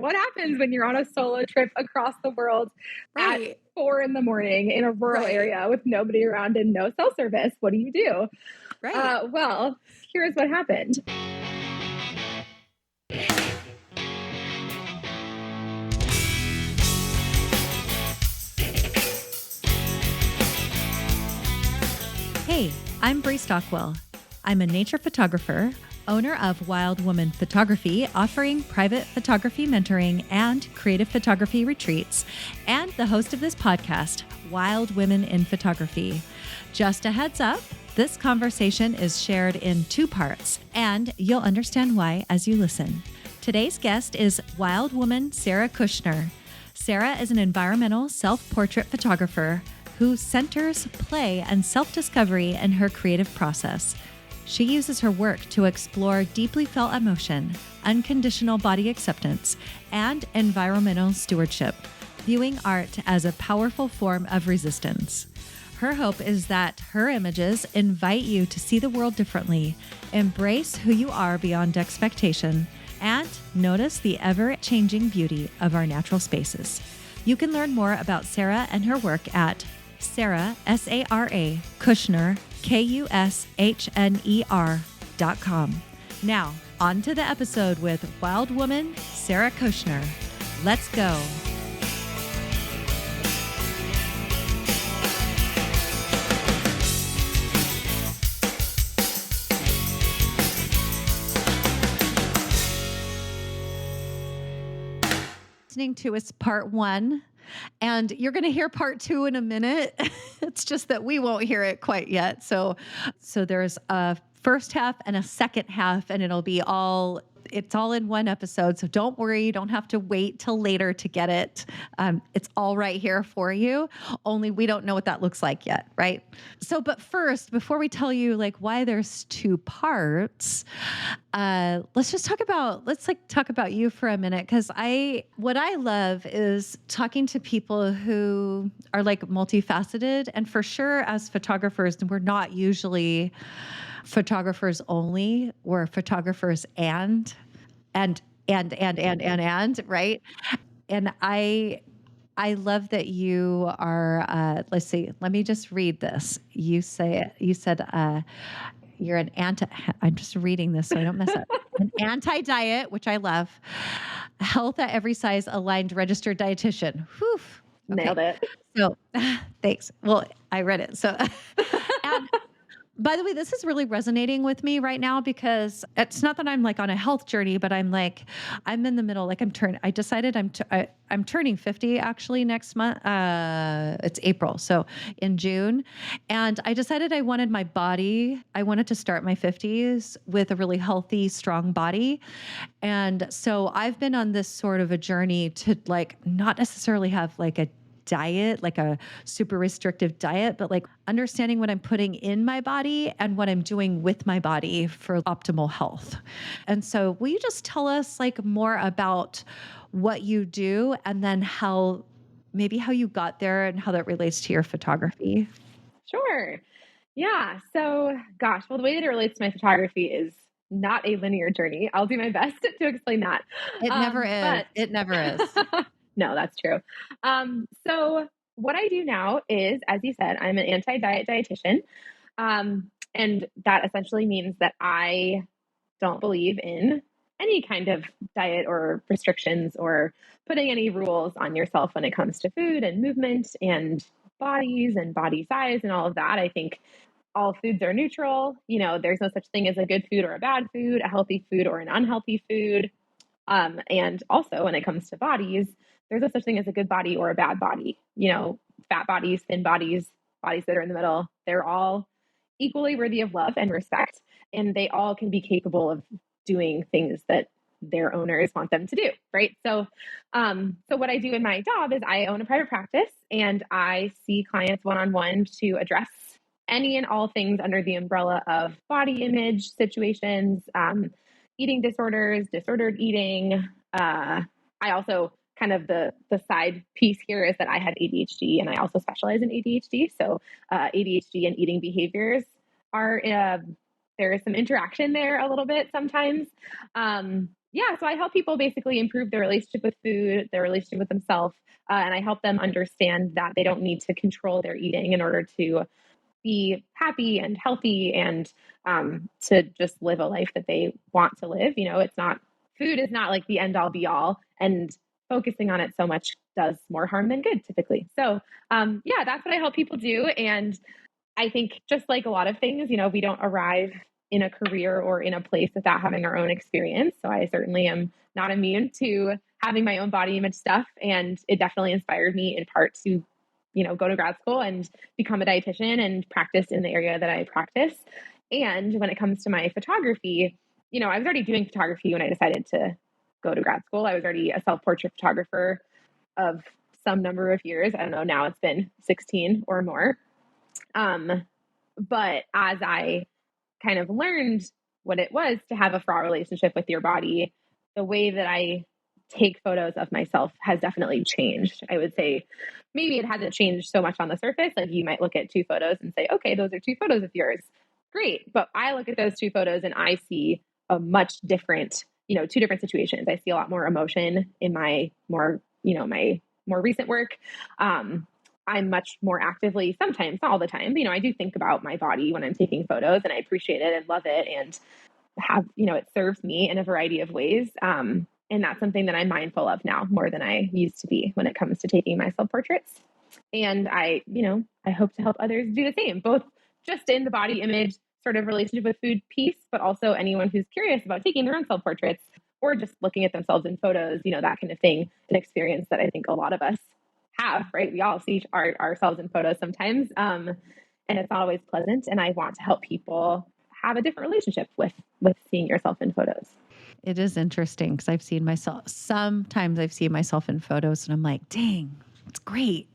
What happens when you're on a solo trip across the world at Right. 4 in the morning in a rural Right. area with nobody around and no cell service? What do you do? Right. Well, here's what happened. Hey, I'm Bree Stockwell. I'm a nature photographer, owner of Wild Woman Photography, offering private photography mentoring and creative photography retreats, and the host of this podcast, Wild Women in Photography. Just a heads up, this conversation is shared in 2 parts, and you'll understand why as you listen. Today's guest is wild woman Sara Kushner. Sara is an environmental self-portrait photographer who centers play and self-discovery in her creative process. She uses her work to explore deeply felt emotion, unconditional body acceptance, and environmental stewardship, viewing art as a powerful form of resistance. Her hope is that her images invite you to see the world differently, embrace who you are beyond expectation, and notice the ever-changing beauty of our natural spaces. You can learn more about Sara and her work at Sara, S-A-R-A, Kushner, Kushner.com. Now, on to the episode with wild woman Sara Kushner. Let's go. Listening to is part 1. And you're going to hear part 2 in a minute. It's just that we won't hear it quite yet. So there's a first half and a second half, and it's all in one episode. So don't worry. You don't have to wait till later to get it. It's all right here for you. Only we don't know what that looks like yet. Right. So, but first, before we tell you like why there's 2 parts, let's talk about you for a minute. Cause what I love is talking to people who are like multifaceted, and for sure as photographers, we're not usually photographers only, we're photographers and, right? And I love that you are, let's see, let me just read this. You said, you're I'm just reading this so I don't mess up. An anti-diet, which I love. Health at every size aligned registered dietitian. Whew. Okay. Nailed it. So thanks. Well, I read it. So, and by the way, this is really resonating with me right now because it's not that I'm like on a health journey, but I'm in the middle. Like I'm turning 50 actually next month. It's April. So in June. And I decided I wanted to start my 50s with a really healthy, strong body. And so I've been on this sort of a journey to like, not necessarily have like a diet, like a super restrictive diet, but like understanding what I'm putting in my body and what I'm doing with my body for optimal health. And so will you just tell us like more about what you do and then how you got there and how that relates to your photography? Sure. Yeah. So, gosh, well, the way that it relates to my photography is not a linear journey. I'll do my best to explain that. It never is. But It never is. no, that's true. So what I do now is, as you said, I'm an anti-diet dietitian. And that essentially means that I don't believe in any kind of diet or restrictions or putting any rules on yourself when it comes to food and movement and bodies and body size and all of that. I think all foods are neutral. There's no such thing as a good food or a bad food, a healthy food or an unhealthy food. And also when it comes to bodies, there's no such thing as a good body or a bad body. Fat bodies, thin bodies, bodies that are in the middle, they're all equally worthy of love and respect. And they all can be capable of doing things that their owners want them to do. Right. So what I do in my job is I own a private practice and I see clients one-on-one to address any and all things under the umbrella of body image situations, eating disorders, disordered eating. I also kind of the side piece here is that I have ADHD and I also specialize in ADHD. So ADHD and eating behaviors are there is some interaction there a little bit sometimes. Yeah, so I help people basically improve their relationship with food, their relationship with themselves, and I help them understand that they don't need to control their eating in order to be happy and healthy and to just live a life that they want to live. It's not, food is not like the end all be all, and focusing on it so much does more harm than good typically. So, yeah, that's what I help people do. And I think just like a lot of things, we don't arrive in a career or in a place without having our own experience. So I certainly am not immune to having my own body image stuff. And it definitely inspired me in part to, go to grad school and become a dietitian and practice in the area that I practice. And when it comes to my photography, I was already doing photography when I decided to go to grad school. I was already a self portrait photographer of some number of years. I don't know, now it's been 16 or more. Um, but as I kind of learned what it was to have a fraught relationship with your body, the way that I take photos of myself has definitely changed. I would say maybe it hasn't changed so much on the surface. Like you might look at two photos and say, okay, those are two photos of yours. Great. But I look at those two photos and I see a much different, two different situations. I see a lot more emotion in my my more recent work. I'm much more actively, sometimes, not all the time, I do think about my body when I'm taking photos, and I appreciate it and love it and have, it serves me in a variety of ways. And that's something that I'm mindful of now more than I used to be when it comes to taking my self portraits. And I hope to help others do the same, both just in the body image sort of relationship with food piece, but also anyone who's curious about taking their own self portraits or just looking at themselves in photos, that kind of thing, an experience that I think a lot of us have, right? We all see ourselves in photos sometimes, and it's not always pleasant. And I want to help people have a different relationship with seeing yourself in photos. It is interesting because sometimes I've seen myself in photos and I'm like, dang, it's great.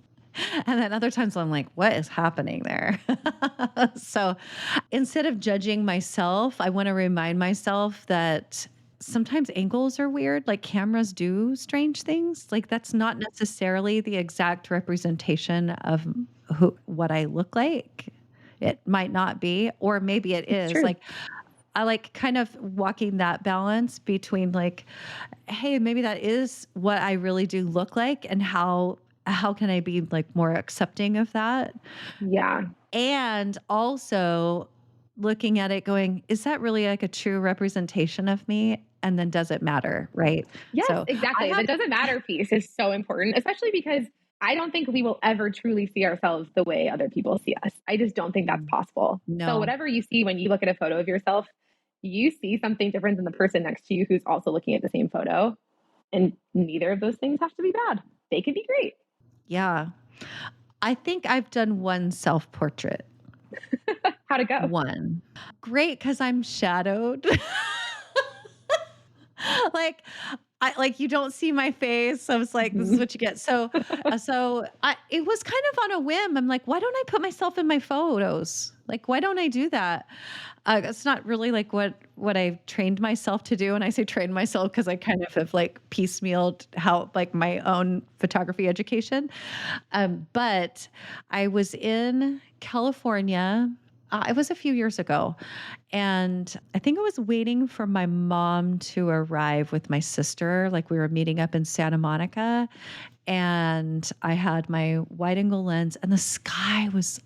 And then other times I'm like, what is happening there? So instead of judging myself, I want to remind myself that sometimes angles are weird. Like cameras do strange things. Like that's not necessarily the exact representation of what I look like. It might not be, or maybe it It's is. true. Like I like kind of walking that balance between like, hey, maybe that is what I really do look like, and how can I be like more accepting of that? Yeah. And also looking at it going, is that really like a true representation of me? And then does it matter? Right. Yes, So I exactly. The have, doesn't matter piece is so important, especially because I don't think we will ever truly see ourselves the way other people see us. I just don't think that's possible. So no, whatever you see when you look at a photo of yourself, you see something different than the person next to you who's also looking at the same photo. And neither of those things have to be bad. They can be great. yeah. I think I've done one self portrait. How'd it go? One. Great, because I'm shadowed. like like you don't see my face. I was like, this is Mhm. what you get. So it was kind of on a whim. I'm like, why don't I put myself in my photos? Like, why don't I do that? It's not really like what I've trained myself to do. And I say train myself because I kind of have like piecemealed how like my own photography education. But I was in California. It was a few years ago. And I think I was waiting for my mom to arrive with my sister. Like we were meeting up in Santa Monica. And I had my wide angle lens, and the sky was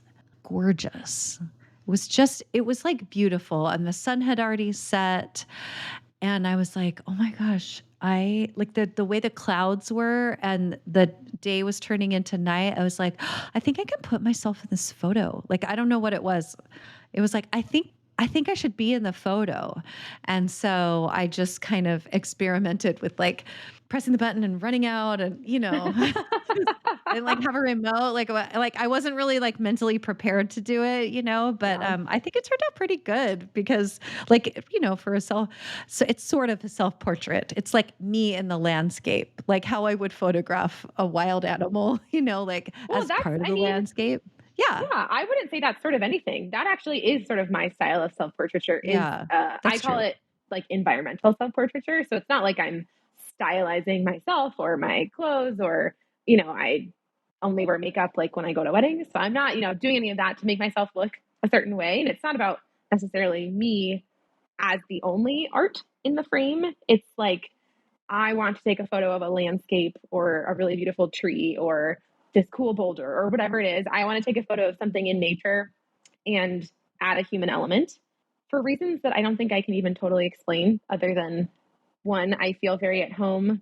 gorgeous. It was like beautiful. And the sun had already set. And I was like, oh my gosh, I like the way the clouds were and the day was turning into night. I was like, I think I can put myself in this photo. Like, I don't know what it was. It was like, I think I should be in the photo. And so I just kind of experimented with like pressing the button and running out and, and like have a remote, like I wasn't really like mentally prepared to do it, but Yeah. I think it turned out pretty good because like, for a self, so it's sort of a self portrait. It's like me in the landscape, like how I would photograph a wild animal, like Well, as part of I the mean, landscape. Yeah. yeah, I wouldn't say that's sort of anything. That actually is sort of my style of self-portraiture is Yeah. I That's call true. it like environmental self-portraiture. So it's not like I'm stylizing myself or my clothes or, I only wear makeup like when I go to weddings. So I'm not, doing any of that to make myself look a certain way. And it's not about necessarily me as the only art in the frame. It's like, I want to take a photo of a landscape or a really beautiful tree or this cool boulder or whatever it is. I want to take a photo of something in nature and add a human element for reasons that I don't think I can even totally explain, other than one, I feel very at home.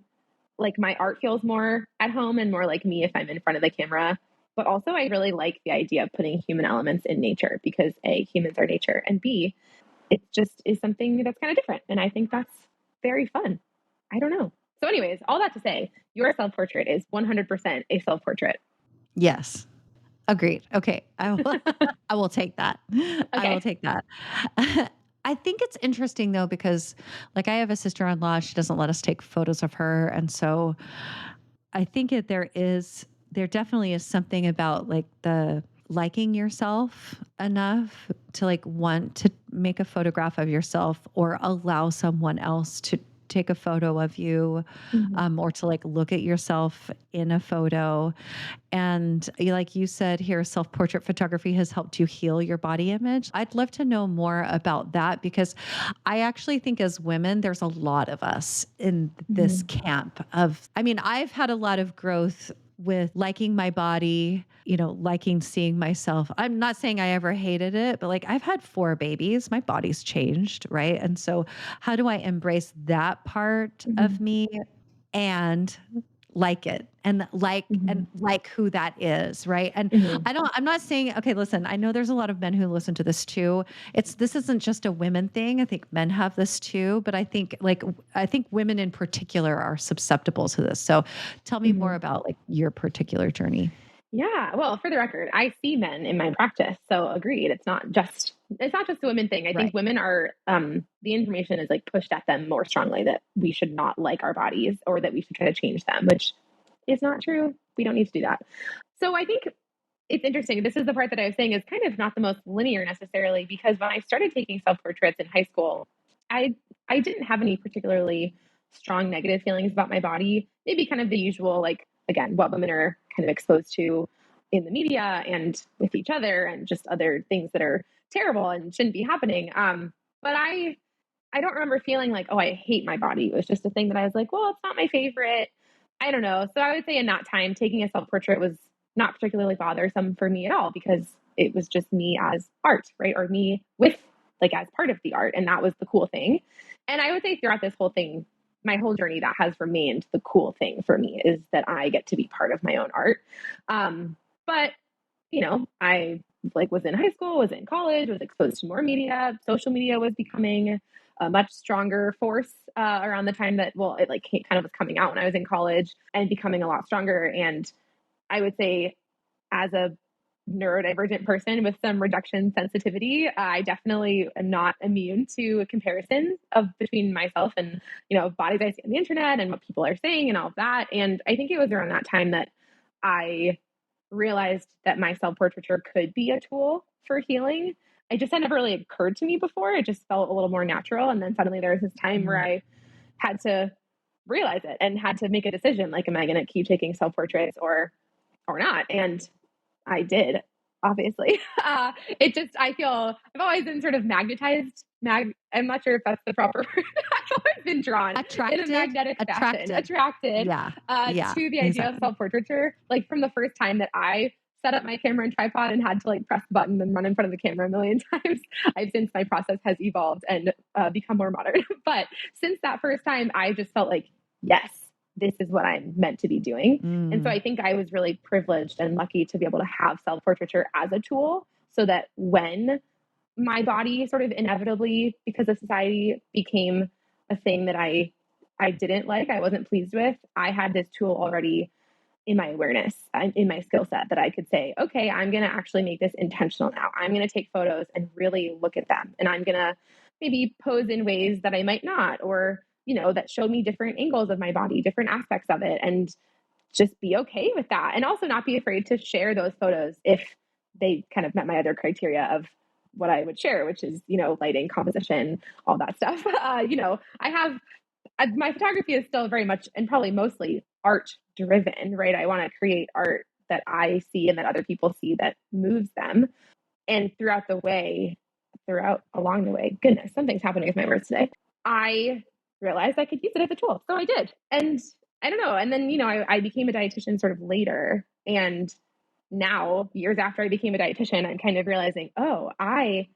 Like my art feels more at home and more like me if I'm in front of the camera. But also, I really like the idea of putting human elements in nature because A, humans are nature, and B, it just is something that's kind of different. And I think that's very fun. I don't know. So, anyways, all that to say, your self portrait is 100% a self portrait. Yes. Agreed. Okay. I will take that. I will Okay. take that. I think it's interesting though, because like I have a sister-in-law, she doesn't let us take photos of her. And so I think there definitely is something about like the liking yourself enough to like want to make a photograph of yourself or allow someone else to take a photo of you, Mm-hmm. or to like look at yourself in a photo. And like you said here, self portrait photography has helped you heal your body image. I'd love to know more about that because I actually think as women, there's a lot of us in this Mm-hmm. camp of, I mean, I've had a lot of growth with liking my body, liking seeing myself. I'm not saying I ever hated it, but like I've had 4 babies, my body's changed, right? And so how do I embrace that part Mm-hmm. of me and like it Mm-hmm. and like who that is, right? And Mm-hmm. I'm not saying, okay, listen, I know there's a lot of men who listen to this too. This isn't just a women thing. I think men have this too, but I think women in particular are susceptible to this. So tell me more Mm-hmm. about like your particular journey. Yeah. Well, for the record, I see men in my practice. So agreed. It's not just a women thing. I think Right. women are the information is like pushed at them more strongly that we should not like our bodies or that we should try to change them, which is not true. We don't need to do that. So I think it's interesting. This is the part that I was saying is kind of not the most linear necessarily, because when I started taking self portraits in high school, I I didn't have any particularly strong negative feelings about my body. Maybe kind of the usual, like again, what women are kind of exposed to in the media and with each other, and just other things that are terrible and shouldn't be happening. But I don't remember feeling like, oh, I hate my body. It was just a thing that I was like, well, it's not my favorite. I don't know. So I would say in that time, taking a self portrait was not particularly bothersome for me at all, because it was just me as art, right? Or me with, like, as part of the art. And that was the cool thing. And I would say throughout this whole thing, my whole journey, that has remained the cool thing for me, is that I get to be part of my own art. But I like was in high school, was in college, was exposed to more media. Social media was becoming a much stronger force around the time that, well, it like kind of was coming out when I was in college and becoming a lot stronger. And I would say, as a neurodivergent person with some reduction sensitivity, I definitely am not immune to comparisons of between myself and bodies I see on the internet and what people are saying and all of that. And I think it was around that time that I realized that my self portraiture could be a tool for healing. It just had never really occurred to me before. It just felt a little more natural. And then suddenly there was this time where I had to realize it and had to make a decision, like, am I going to keep taking self portraits or not? And I did, obviously. I feel I've always been sort of magnetized. I'm not sure if that's the proper word. I've always been drawn in a magnetic fashion, attracted Yeah. Yeah. to the idea of Exactly. self portraiture. Like from the first time that I set up my camera and tripod and had to like press the button and run in front of the camera a million times. I've since my process has evolved and become more modern. But since that first time, I just felt like, yes, this is what I'm meant to be doing. And so Mm. I think I was really privileged and lucky to be able to have self portraiture as a tool, so that when my body sort of inevitably, because of society, became a thing that I didn't like, I wasn't pleased with, I had this tool already in my awareness, in my skill set, that I could say, okay, I'm going to actually make this intentional now. I'm going to take photos and really look at them. And I'm going to maybe pose in ways that I might not, or, that show me different angles of my body, different aspects of it. And just be okay with that. And also not be afraid to share those photos if they kind of met my other criteria of what I would share, which is, lighting, composition, all that stuff. I have my photography is still very much and probably mostly art driven, right? I want to create art that I see and that other people see that moves them. And throughout the way, throughout along the way. Goodness, something's happening with my words today. I realized I could use it as a tool. So I did. And I don't know. And then, I became a dietitian sort of later. And now, years after I became a dietitian, I'm kind of realizing, oh, I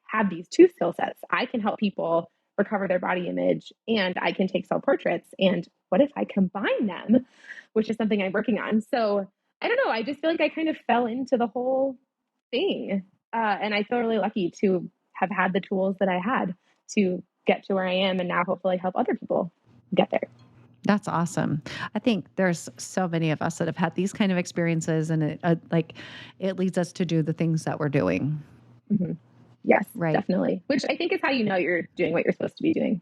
have these two skill sets. I can help people recover their body image and I can take self portraits. And what if I combine them, which is something I'm working on? So I don't know. I just feel like I kind of fell into the whole thing. And I feel really lucky to have had the tools that I had to get to where I am and now hopefully help other people get there. That's awesome. I think there's so many of us that have had these kind of experiences, and it leads us to do the things that we're doing. Mm-hmm. Yes, right. Definitely. Which I think is how you know you're doing what you're supposed to be doing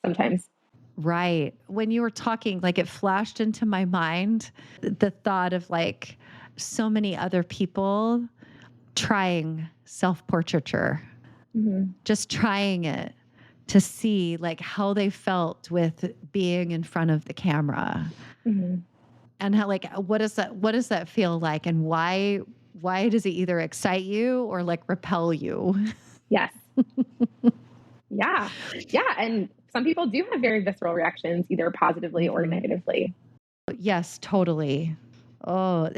sometimes. Right. When you were talking, like it flashed into my mind the thought of like so many other people trying self-portraiture, just trying it to see like how they felt with being in front of the camera, and how like what does that feel like, and why does it either excite you or like repel you? Yes. Yeah. And some people do have very visceral reactions, either positively or negatively. Yes, totally. Oh, it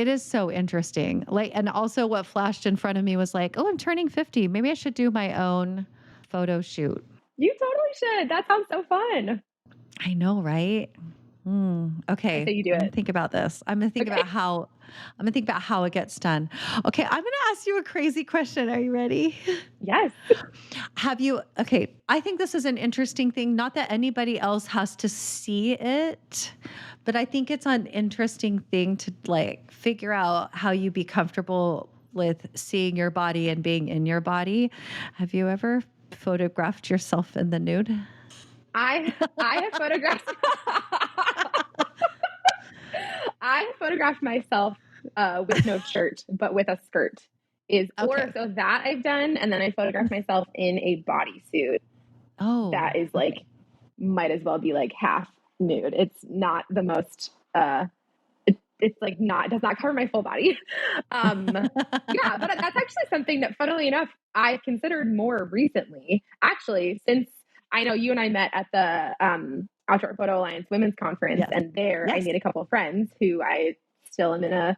is so interesting. Like, and also what flashed in front of me was like, oh, I'm turning 50. Maybe I should do my own photo shoot. You totally should. That sounds so fun. I know, right? Okay. I say you do it. Think about this. I'm going to think about how it gets done. Okay. I'm going to ask you a crazy question. Are you ready? Yes. Okay. I think this is an interesting thing. Not that anybody else has to see it, but I think it's an interesting thing to like figure out how you be comfortable with seeing your body and being in your body. Have you ever photographed yourself in the nude? I have photographed. I have photographed myself with no shirt, but with a skirt. Or so that I've done, and then I photographed myself in a bodysuit. Oh, that is like might as well be like half nude. It's not the most. It's like not does not cover my full body. Yeah, but that's actually something that, funnily enough, I considered more recently. Actually, since I know you and I met at the Outdoor Photo Alliance Women's Conference, and there I made a couple of friends who I still am in a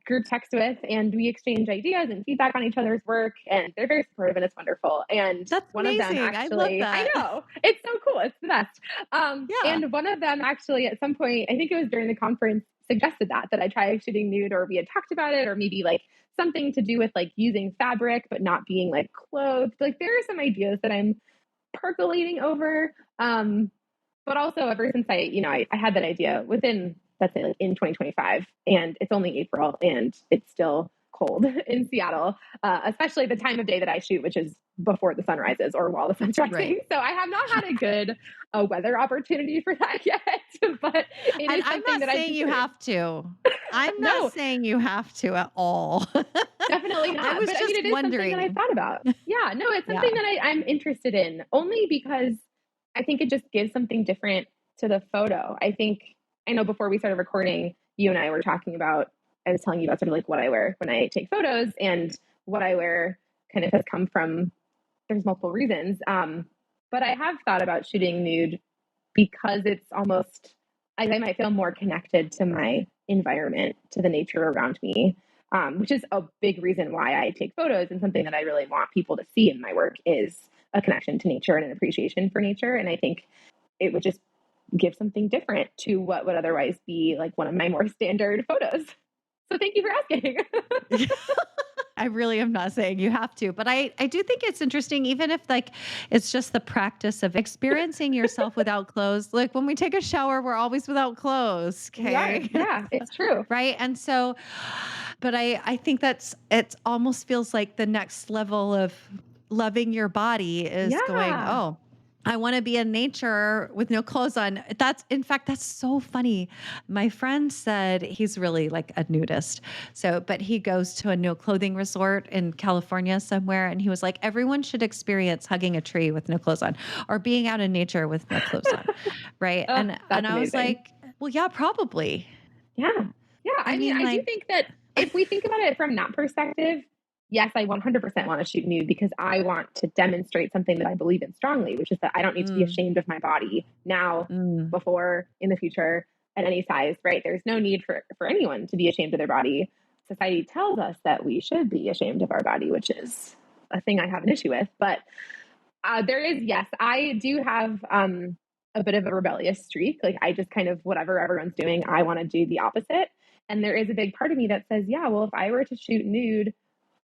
group text with, and we exchange ideas and feedback on each other's work, and they're very supportive and it's wonderful. And that's one amazing. of them actually, I know, it's so cool. It's the best. And one of them actually at some point, I think it was during the conference, suggested that I try shooting nude, or we had talked about it, or maybe like something to do with like using fabric, but not being like clothed. Like there are some ideas that I'm percolating over. But also ever since I had that idea within, let's say, like in 2025, and it's only April and it's still cold in Seattle, especially the time of day that I shoot, which is before the sun rises or while the sun's rising. Right. So I have not had a good weather opportunity for that yet, but it is something that saying you have to. I'm not saying you have to at all. Definitely not. I was just it is wondering. Something that I thought about. Yeah, no, it's something that I'm interested in, only because I think it just gives something different to the photo. I know before we started recording, you and I were talking about, I was telling you about sort of like what I wear when I take photos, and what I wear kind of has come from, there's multiple reasons. But I have thought about shooting nude because it's almost, I might feel more connected to my environment, to the nature around me, which is a big reason why I take photos, and something that I really want people to see in my work is a connection to nature and an appreciation for nature. And I think it would just give something different to what would otherwise be like one of my more standard photos. So thank you for asking. I really am not saying you have to, but I do think it's interesting, even if like it's just the practice of experiencing yourself without clothes. Like when we take a shower, we're always without clothes. Okay. Right. Yeah, it's true. Right. And so, but I think it almost feels like the next level of loving your body is going, oh, I want to be in nature with no clothes on. In fact, that's so funny. My friend said he's really like a nudist. But he goes to a no clothing resort in California somewhere. And he was like, everyone should experience hugging a tree with no clothes on, or being out in nature with no clothes on. Right. And I was like, well, yeah, probably. Yeah. Yeah. I mean, I do think that if we think about it from that perspective, yes, I 100% want to shoot nude because I want to demonstrate something that I believe in strongly, which is that I don't need to be Mm, ashamed of my body now, mm, before, in the future, at any size, right? There's no need for anyone to be ashamed of their body. Society tells us that we should be ashamed of our body, which is a thing I have an issue with. But there is, yes, I do have a bit of a rebellious streak. Like I just kind of, whatever everyone's doing, I want to do the opposite. And there is a big part of me that says, yeah, well, if I were to shoot nude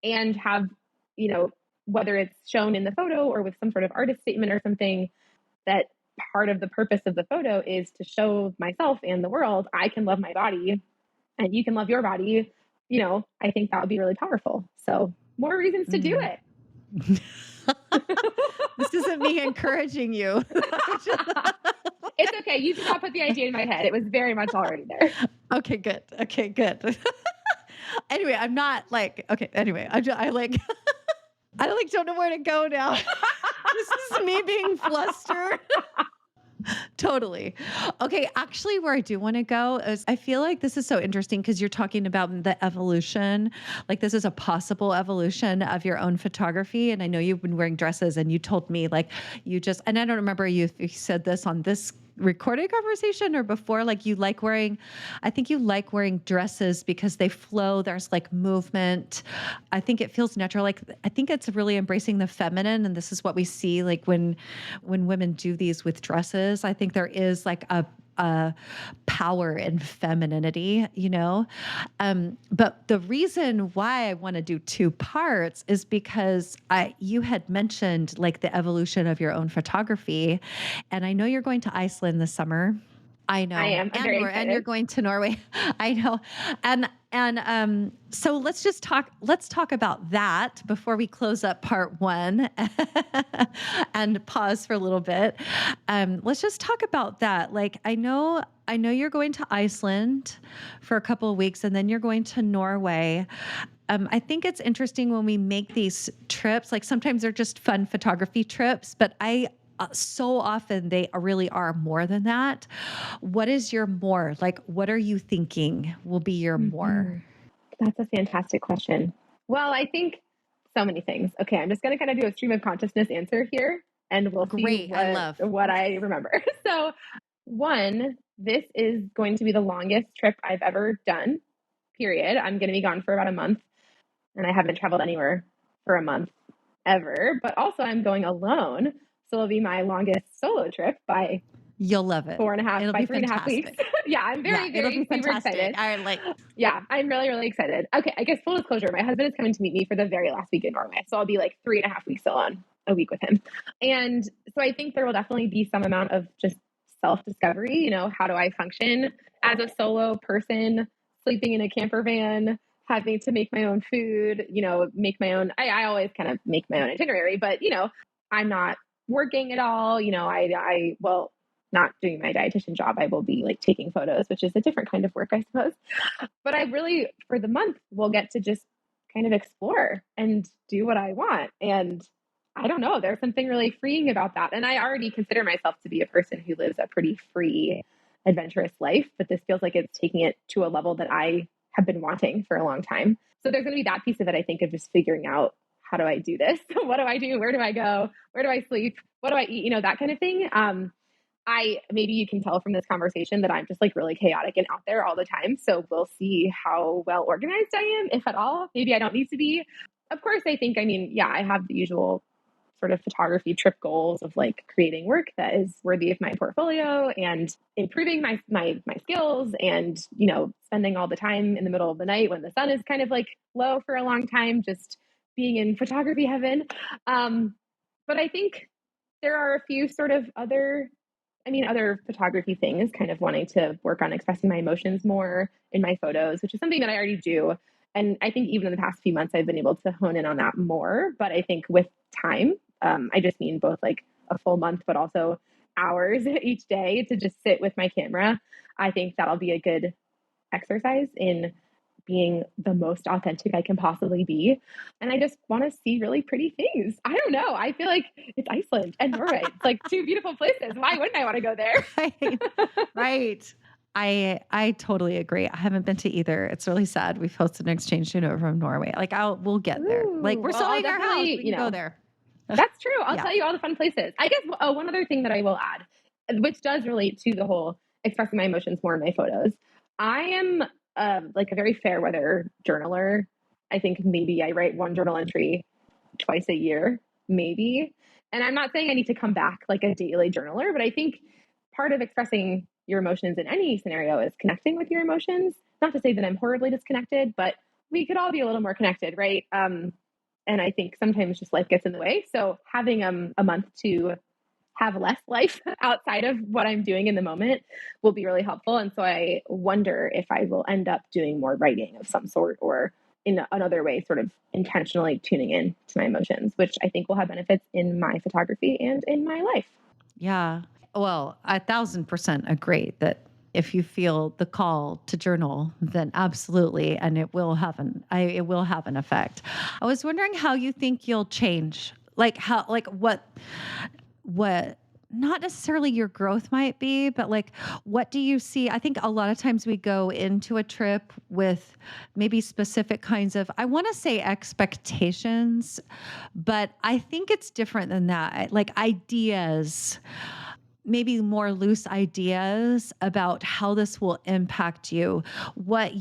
and have, you know, whether it's shown in the photo or with some sort of artist statement or something, that part of the purpose of the photo is to show myself and the world I can love my body and you can love your body. I think that would be really powerful. So more reasons to do mm. it. This isn't me encouraging you. It's okay. You did not put the idea in my head. It was very much already there. Okay, good. Okay, good. Anyway, I'm not like, okay, anyway, I like, I like don't know where to go now. This is me being flustered. Totally. Okay. Actually, where I do want to go is I feel like this is so interesting because you're talking about the evolution. Like this is a possible evolution of your own photography. And I know you've been wearing dresses and you told me like you just, and I don't remember if you said this on this recorded conversation or before, like you like wearing, I think you like wearing dresses because they flow. There's like movement. I think it feels natural. Like, I think it's really embracing the feminine. And this is what we see like when women do these with dresses. I think there is like a power in femininity, you know? But the reason why I want to do two parts is because you had mentioned like the evolution of your own photography. And I know you're going to Iceland this summer. I I know. am. I'm very And you're excited. going to Norway. I know. So let's talk about that before we close up part one and pause for a little bit. Let's just talk about that. Like I know you're going to Iceland for a couple of weeks and then you're going to Norway. I think it's interesting when we make these trips, like sometimes they're just fun photography trips, but so often they really are more than that. What is your more? Like, what are you thinking will be your more? Mhm. That's a fantastic question. Well, I think so many things. Okay, I'm just going to kind of do a stream of consciousness answer here, and we'll see Great. I love. what I remember. So, one, this is going to be the longest trip I've ever done. Period. I'm going to be gone for about a month, and I haven't traveled anywhere for a month ever. But also, I'm going alone, so it'll be my longest solo trip by You'll love it. It'll be 3.5 weeks. fantastic. Yeah, I'm Yeah, very, it'll very be super excited. fantastic. I like. Yeah, I'm really, really excited. Okay, I guess full disclosure, my husband is coming to meet me for the very last week in Norway. So I'll be like 3.5 weeks alone, a week with him. And so I think there will definitely be some amount of just self discovery. How do I function as a solo person, sleeping in a camper van, having to make my own food, make my own, I always kind of make my own itinerary, but, I'm not working at all. Well, not doing my dietitian job. I will be like taking photos, which is a different kind of work, I suppose. But I really, for the month, will get to just kind of explore and do what I want. And I don't know, there's something really freeing about that. And I already consider myself to be a person who lives a pretty free, adventurous life, but this feels like it's taking it to a level that I have been wanting for a long time. So there's going to be that piece of it, I think, of just figuring out, how do I do this? What do I do? Where do I go? Where do I sleep? What do I eat? That kind of thing. Maybe you can tell from this conversation that I'm just like really chaotic and out there all the time. So we'll see how well organized I am, if at all. Maybe I don't need to be. Of course, I think, yeah, I have the usual sort of photography trip goals of like creating work that is worthy of my portfolio and improving my skills and, spending all the time in the middle of the night when the sun is kind of like low for a long time, just being in photography heaven. But I think there are a few sort of other photography things, kind of wanting to work on expressing my emotions more in my photos, which is something that I already do. And I think even in the past few months, I've been able to hone in on that more. But I think with time, I just mean both like a full month, but also hours each day to just sit with my camera. I think that'll be a good exercise in being the most authentic I can possibly be. And I just want to see really pretty things. I don't know. I feel like it's Iceland and Norway. It's like two beautiful places. Why wouldn't I want to go there? Right. Right. I totally agree. I haven't been to either. It's really sad. We've hosted an exchange student from Norway. Like we'll get there. Like Ooh, we're well, I'll selling our house. definitely, We can go there. that's true. I'll Yeah. tell you all the fun places. I guess, oh, one other thing that I will add, which does relate to the whole expressing my emotions more in my photos. I am like a very fair weather journaler. I think maybe I write one journal entry twice a year, maybe. And I'm not saying I need to come back like a daily journaler, but I think part of expressing your emotions in any scenario is connecting with your emotions. Not to say that I'm horribly disconnected, but we could all be a little more connected, right? And I think sometimes just life gets in the way. So having a month to have less life outside of what I'm doing in the moment will be really helpful. And so I wonder if I will end up doing more writing of some sort or in another way, sort of intentionally tuning in to my emotions, which I think will have benefits in my photography and in my life. Yeah. Well, 1,000% agree that if you feel the call to journal, then absolutely, and it will have an effect. I was wondering how you think you'll change, like how, like what not necessarily your growth might be, but like what do you see? I think a lot of times we go into a trip with maybe specific kinds of, I want to say expectations, but I think it's different than that. Like ideas, maybe more loose ideas about how this will impact you, what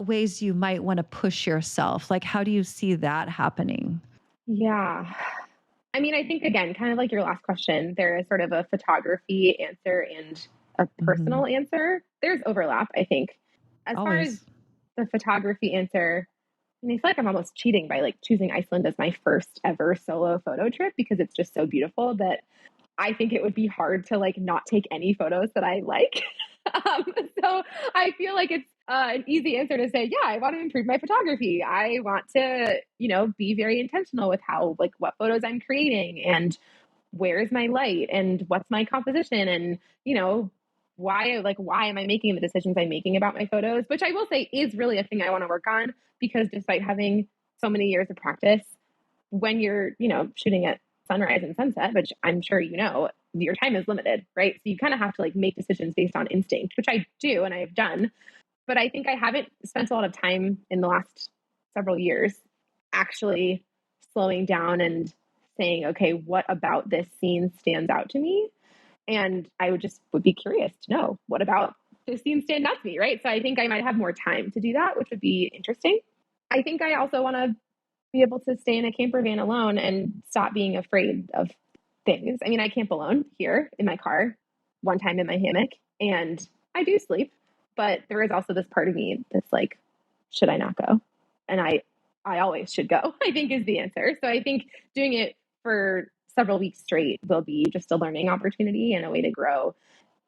ways you might want to push yourself. Like, how do you see that happening? Yeah. I mean, I think again, kind of like your last question, there is sort of a photography answer and a Hmm. personal answer. There's overlap, I think. As far as Always. the photography answer, I mean, I feel like I'm almost cheating by like choosing Iceland as my first ever solo photo trip because it's just so beautiful that I think it would be hard to like not take any photos that I like. um, so I feel like it's an easy answer to say, yeah, I want to improve my photography. I want to, be very intentional with how, like, what photos I'm creating and where is my light and what's my composition and, why am I making the decisions I'm making about my photos, which I will say is really a thing I want to work on because despite having so many years of practice, when you're, shooting at sunrise and sunset, which I'm sure your time is limited, right? So you kind of have to like make decisions based on instinct, which I do and I've done. But I think I haven't spent a lot of time in the last several years actually slowing down and saying, okay, what about this scene stands out to me? And I would be curious to know what about this scene stand out to me, right? So I think I might have more time to do that, which would be interesting. I think I also want to be able to stay in a camper van alone and stop being afraid of things. I mean, I camp alone here in my car, one time in my hammock, and I do sleep, but there is also this part of me that's like, should I not go? And I always should go, I think is the answer. So I think doing it for several weeks straight will be just a learning opportunity and a way to grow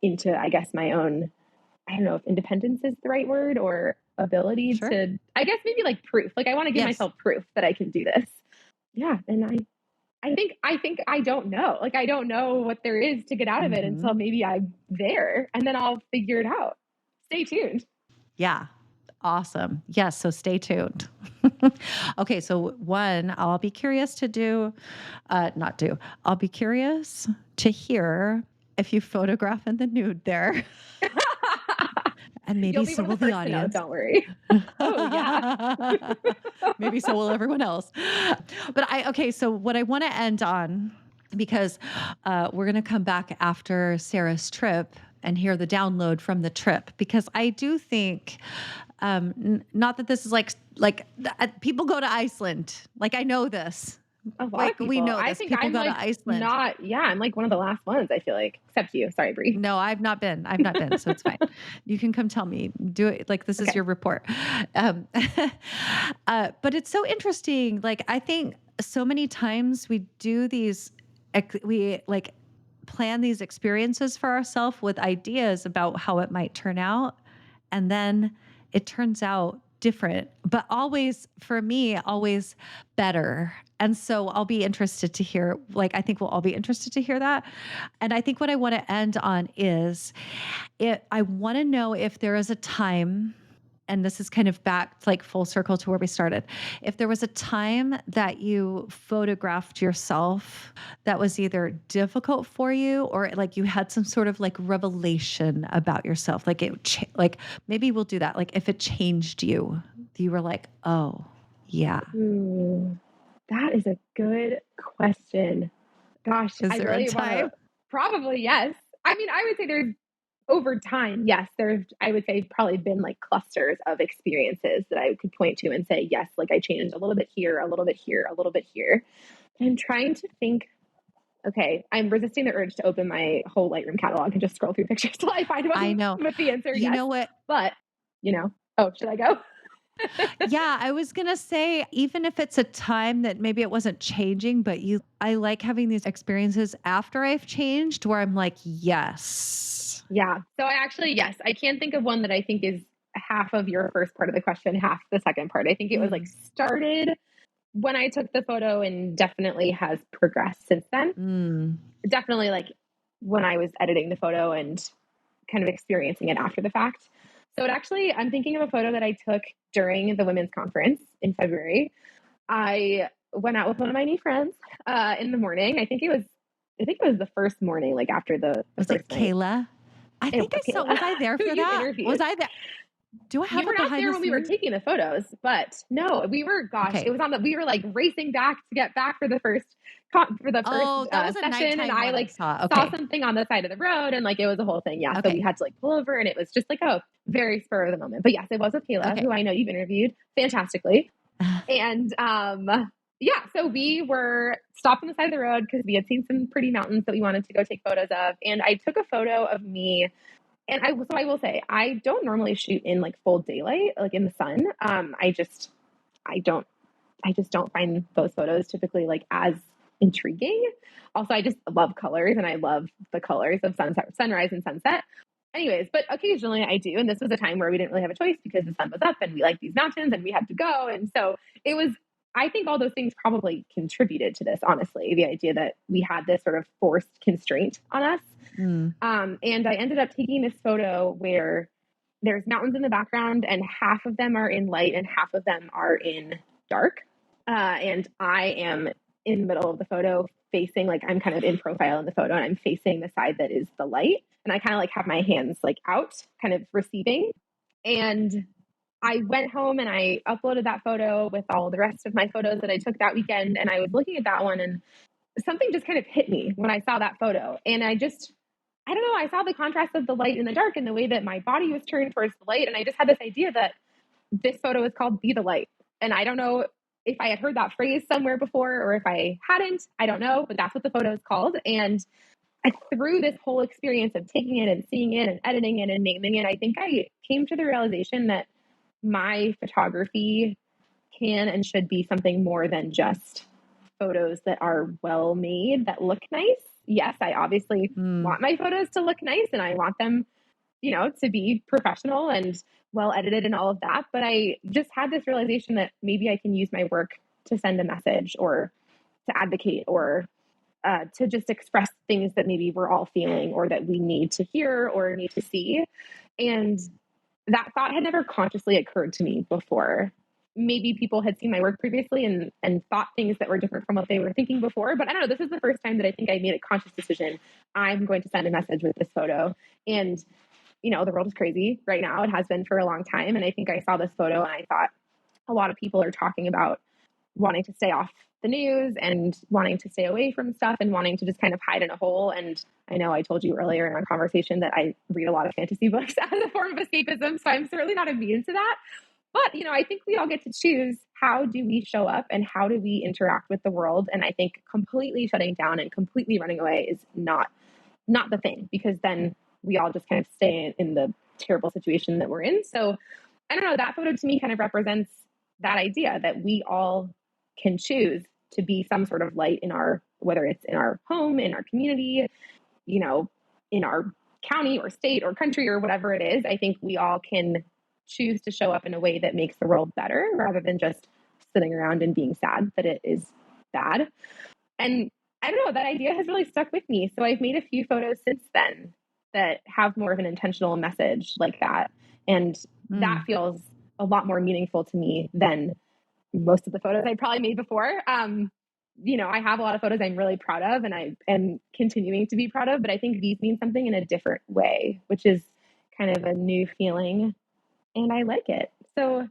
into, I guess, my own, I don't know if independence is the right word or ability Sure. to, I guess maybe like proof. Like I want to give Yes. myself proof that I can do this. Yeah. And I think I don't know. Like I don't know what there is to get out of it Hmm. until maybe I'm there and then I'll figure it out. Stay tuned. Yeah. Awesome. Yes. So stay tuned. Okay. So one, I'll be curious to do, not do, I'll be curious to hear if you photograph in the nude there. And You'll maybe be so one of will the the first to know, audience. don't worry. Oh yeah. Maybe so will everyone else. Okay, so what I want to end on, because we're going to come back after Sarah's trip and hear the download from the trip, because I do think, not that this is people go to Iceland. Like I know this. A lot of Like we people. know I this. think People I'm go like to Iceland. not, yeah, I'm like one of the last ones, I feel like, except you. Sorry, Brie. No, I've not been. I've not been. So it's fine. You can come tell me. Do it like this is Okay. your report. Um, but it's so interesting. Like I think so many times we do we like plan these experiences for ourselves with ideas about how it might turn out, and then it turns out different, but always for me, always better. And so I'll be interested to hear, like, I think we'll all be interested to hear that. And I think what I want to end on is I want to know if there is a time and this is kind of back like full circle to where we started. If there was a time that you photographed yourself that was either difficult for you or like you had some sort of like revelation about yourself, like like maybe we'll do that. Like if it changed you, you were like, oh yeah. Ooh, that is a good question. Gosh, Is I there a really want to time? probably yes. I mean, I would say there's over time, yes, there's I would say probably been like clusters of experiences that I could point to and say, yes, like I changed a little bit here, a little bit here, a little bit here. I'm trying to think. Okay, I'm resisting the urge to open my whole Lightroom catalog and just scroll through pictures till I find I one know. with the answer You yes. know what? But, oh, should I go? Yeah, I was going to say, even if it's a time that maybe it wasn't changing, but I like having these experiences after I've changed where I'm like, yes. Yeah. So I actually, yes, I can think of one that I think is half of your first part of the question, half the second part. I think it was like started when I took the photo and definitely has progressed since then. Definitely like when I was editing the photo and kind of experiencing it after the fact. So it actually, I'm thinking of a photo that I took during the women's conference in February. I went out with one of my new friends in the morning. I think it was the first morning, like after the Was first it night. Kayla? I It think was I saw, Kayla, was I there who for you that? Was interviewed. I there? Do I You have a were not behind there the when we were scenes? taking the photos, but no, we were, gosh, it Okay. was we were like racing back to get back for the first Oh, that was a session. And nighttime I one I like saw. saw Okay. something on the side of the road and like, it was a whole thing. Yeah. So we Okay. had to like pull over and it was just like, a very spur of the moment, but yes, it was with Kayla, Okay. who I know you've interviewed fantastically. And, yeah, so we were stopped on the side of the road because we had seen some pretty mountains that we wanted to go take photos of. And I took a photo of me. And I will say, I don't normally shoot in like full daylight, like in the sun. I don't, I just don't find those photos typically like as intriguing. Also, I just love colors and I love the colors of sunset, sunrise and sunset. Anyways, but occasionally I do. And this was a time where we didn't really have a choice because the sun was up and we liked these mountains and we had to go. And so it was, I think all those things probably contributed to this, honestly, the idea that we had this sort of forced constraint on us. And I ended up taking this photo where there's mountains in the background and half of them are in light and half of them are in dark. And I am in the middle of the photo facing, like I'm kind of in profile in the photo and I'm facing the side that is the light. And I kind of like have my hands like out, kind of receiving. And I went home and I uploaded that photo with all the rest of my photos that I took that weekend. And I was looking at that one and something just kind of hit me when I saw that photo. And I don't know, I saw the contrast of the light and the dark and the way that my body was turned towards the light. And I just had this idea that this photo is called Be the Light. And I don't know if I had heard that phrase somewhere before or if I hadn't, I don't know, but that's what the photo is called. And through this whole experience of taking it and seeing it and editing it and naming it, I think I came to the realization that my photography can and should be something more than just photos that are well made, that look nice. Yes, I obviously want my photos to look nice and I want them, to be professional and well edited and all of that. But I just had this realization that maybe I can use my work to send a message or to advocate or to just express things that maybe we're all feeling or that we need to hear or need to see. And that thought had never consciously occurred to me before. Maybe people had seen my work previously and thought things that were different from what they were thinking before. But I don't know, this is the first time that I think I made a conscious decision. I'm going to send a message with this photo. And, the world is crazy right now. It has been for a long time. And I think I saw this photo and I thought a lot of people are talking about wanting to stay off the news and wanting to stay away from stuff and wanting to just kind of hide in a hole. And I know I told you earlier in our conversation that I read a lot of fantasy books as a form of escapism. So I'm certainly not immune to that. But, I think we all get to choose how do we show up and how do we interact with the world. And I think completely shutting down and completely running away is not the thing, because then we all just kind of stay in the terrible situation that we're in. So I don't know, that photo to me kind of represents that idea that we all can choose to be some sort of light in whether it's in our home, in our community, in our county or state or country or whatever it is. I think we all can choose to show up in a way that makes the world better rather than just sitting around and being sad that it is bad. And I don't know, that idea has really stuck with me. So I've made a few photos since then that have more of an intentional message like that. And that feels a lot more meaningful to me than most of the photos I probably made before. I have a lot of photos I'm really proud of and I am continuing to be proud of, but I think these mean something in a different way, which is kind of a new feeling and I like it. So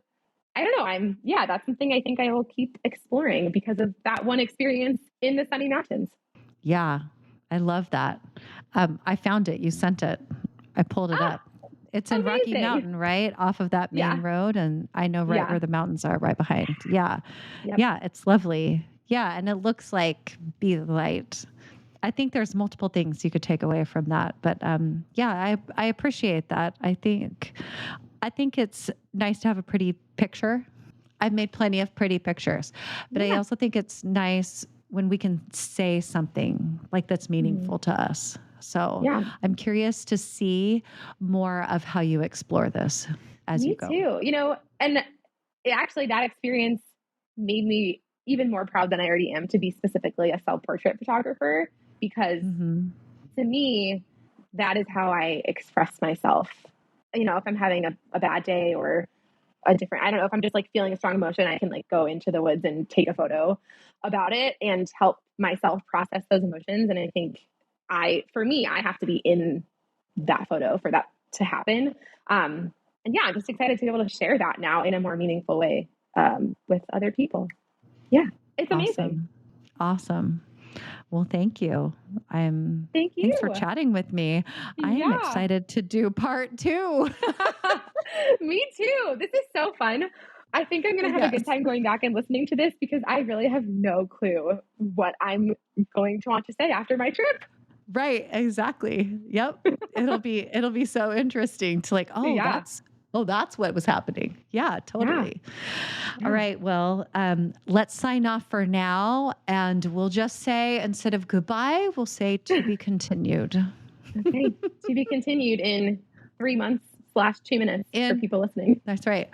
I don't know. That's something I think I will keep exploring because of that one experience in the Sunny Mountains. Yeah, I love that. I found it. You sent it. I pulled it up. It's in Rocky Amazing. Mountain, right? Off of that main Yeah. road. And I know right Yeah. where the mountains are right behind. Yeah. Yep. Yeah. It's lovely. Yeah. And it looks like Be the Light. I think there's multiple things you could take away from that. But I appreciate that. I think it's nice to have a pretty picture. I've made plenty of pretty pictures, but I Yeah. also think it's nice when we can say something like that's meaningful to us. So Yeah. I'm curious to see more of how you explore this as you Me go. too. And actually that experience made me even more proud than I already am to be specifically a self-portrait photographer because to me, that is how I express myself. If I'm having a bad day or I don't know, if I'm just like feeling a strong emotion, I can like go into the woods and take a photo about it and help myself process those emotions. And I think for me, I have to be in that photo for that to happen. And yeah, I'm just excited to be able to share that now in a more meaningful way with other people. Yeah, it's amazing. Awesome. Well, thank you. Thank Thanks for you. chatting with me. I am Yeah. excited to do part 2. Me too. This is so fun. I think I'm going to have a good Yes. time going back and listening to this because I really have no clue what I'm going to want to say after my trip. Right, exactly. Yep. It'll be so interesting to like, Yeah. that's what was happening. Yeah, Yeah. totally. Yeah. All right. Well, let's sign off for now. And we'll just say, instead of goodbye, we'll say to be continued. Okay. To be continued in 3 months / 2 minutes for people listening. That's right.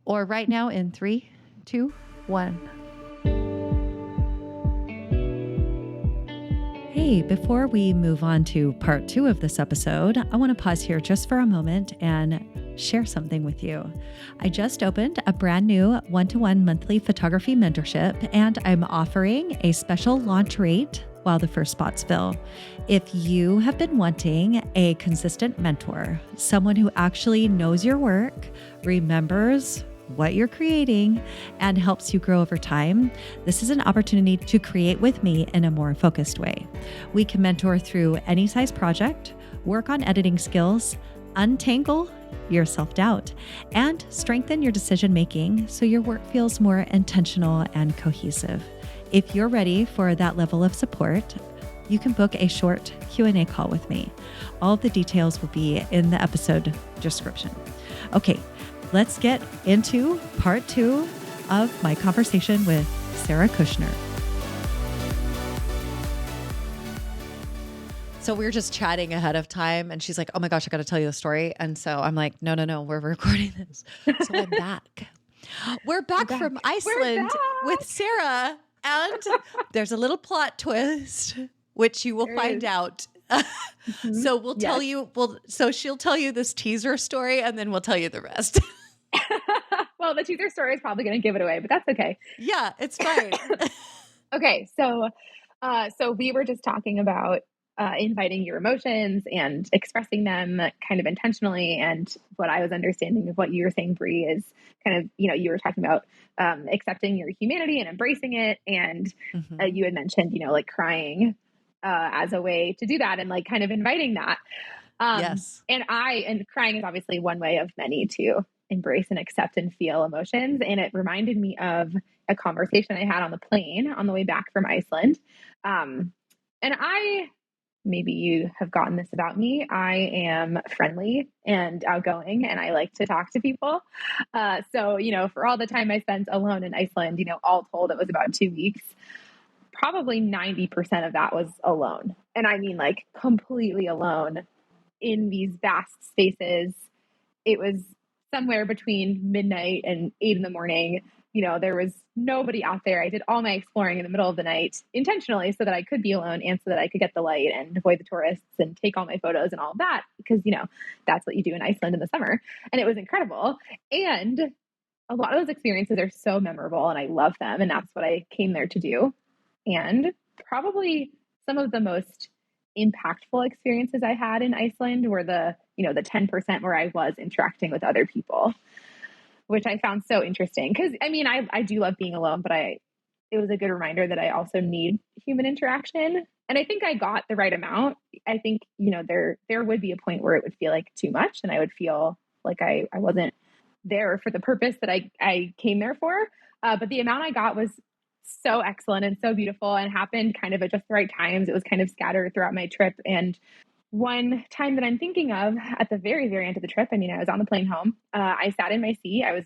Or right now in 3, 2, 1. Hey, before we move on to part 2 of this episode, I want to pause here just for a moment and share something with you. I just opened a brand new one-to-one monthly photography mentorship, and I'm offering a special launch rate while the first spots fill. If you have been wanting a consistent mentor, someone who actually knows your work, remembers what you're creating, and helps you grow over time, this is an opportunity to create with me in a more focused way. We can mentor through any size project, work on editing skills, untangle your self-doubt, and strengthen your decision-making so your work feels more intentional and cohesive. If you're ready for that level of support, you can book a short Q&A call with me. All of the details will be in the episode description. Okay, let's get into part 2 of my conversation with Sara Kushner. So we were just chatting ahead of time and she's like, oh my gosh, I got to tell you the story. And so I'm like, no, we're recording this. So I'm back. We're back from Iceland with Sara. And there's a little plot twist, which you will find out. So we'll tell you, so she'll tell you this teaser story and then we'll tell you the rest. Well, the teaser story is probably going to give it away, but that's okay. Yeah, it's fine. Okay. So we were just talking about inviting your emotions and expressing them kind of intentionally. And what I was understanding of what you were saying, Bree, is kind of, you were talking about accepting your humanity and embracing it. And you had mentioned, like crying as a way to do that and like kind of inviting that. Yes. And crying is obviously one way of many to embrace and accept and feel emotions. And it reminded me of a conversation I had on the plane on the way back from Iceland. Maybe you have gotten this about me. I am friendly and outgoing and I like to talk to people. So, for all the time I spent alone in Iceland, all told, it was about 2 weeks. Probably 90% of that was alone. And I mean like completely alone in these vast spaces. It was somewhere between midnight and 8 a.m. There was nobody out there. I did all my exploring in the middle of the night intentionally so that I could be alone and so that I could get the light and avoid the tourists and take all my photos and all of that because, that's what you do in Iceland in the summer. And it was incredible. And a lot of those experiences are so memorable and I love them. And that's what I came there to do. And probably some of the most impactful experiences I had in Iceland were the 10% where I was interacting with other people, which I found so interesting. Cause I mean, I do love being alone, but it was a good reminder that I also need human interaction. And I think I got the right amount. I think, there would be a point where it would feel like too much and I would feel like I wasn't there for the purpose that I came there for. But the amount I got was so excellent and so beautiful and happened kind of at just the right times. It was kind of scattered throughout my trip. And one time that I'm thinking of at the very, very end of the trip, I mean, I was on the plane home. I sat in my seat. I was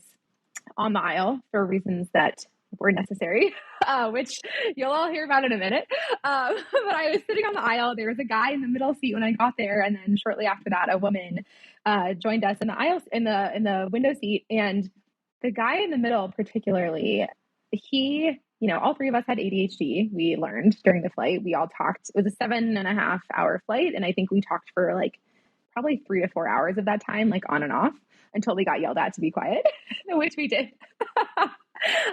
on the aisle for reasons that were necessary, which you'll all hear about in a minute. But I was sitting on the aisle. There was a guy in the middle seat when I got there, and then shortly after that, a woman joined us in the aisle in the window seat. And the guy in the middle, particularly, he, all three of us had ADHD. We learned during the flight. We all talked. It was a 7.5-hour flight, and I think we talked for like probably 3 to 4 hours of that time, like on and off, until we got yelled at to be quiet, which we did.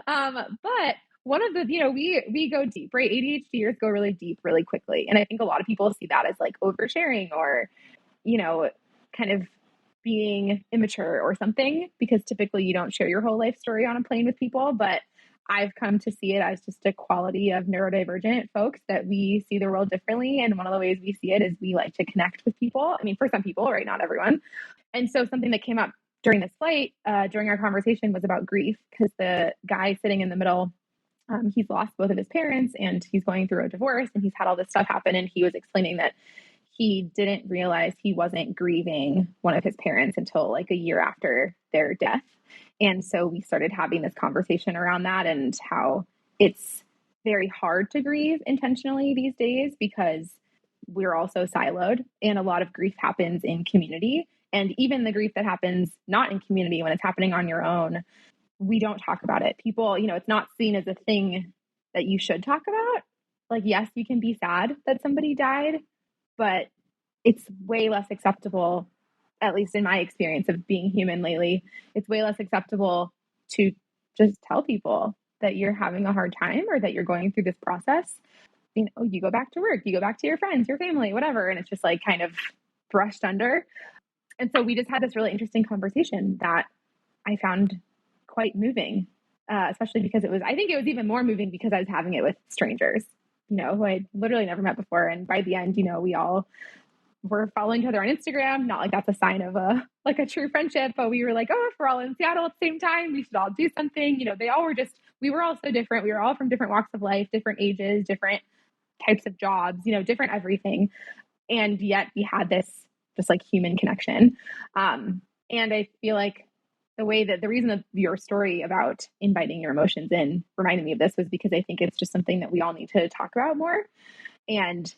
But one of the, we go deep, right? ADHDers go really deep really quickly. And I think a lot of people see that as like oversharing or, kind of being immature or something, because typically you don't share your whole life story on a plane with people. But I've come to see it as just a quality of neurodivergent folks that we see the world differently. And one of the ways we see it is we like to connect with people. I mean, for some people, right? Not everyone. And so something that came up during this flight, during our conversation, was about grief, because the guy sitting in the middle, he's lost both of his parents and he's going through a divorce and he's had all this stuff happen. And he was explaining that he didn't realize he wasn't grieving one of his parents until like a year after their death. And so we started having this conversation around that and how it's very hard to grieve intentionally these days because we're all so siloed, and a lot of grief happens in community. And even the grief that happens not in community, when it's happening on your own, we don't talk about it. People, it's not seen as a thing that you should talk about. Like, yes, you can be sad that somebody died, but it's way less acceptable, at least in my experience of being human lately, it's way less acceptable to just tell people that you're having a hard time or that you're going through this process. You go back to work, you go back to your friends, your family, whatever. And it's just like kind of brushed under. And so we just had this really interesting conversation that I found quite moving, especially because I think it was even more moving because I was having it with strangers, who I'd literally never met before. And by the end, we all were following each other on Instagram. Not like that's a sign of a true friendship, but we were like, oh, if we're all in Seattle at the same time, we should all do something. We were all so different. We were all from different walks of life, different ages, different types of jobs, different everything. And yet we had this just like human connection. And I feel like the reason of your story about inviting your emotions in reminded me of this was because I think it's just something that we all need to talk about more. And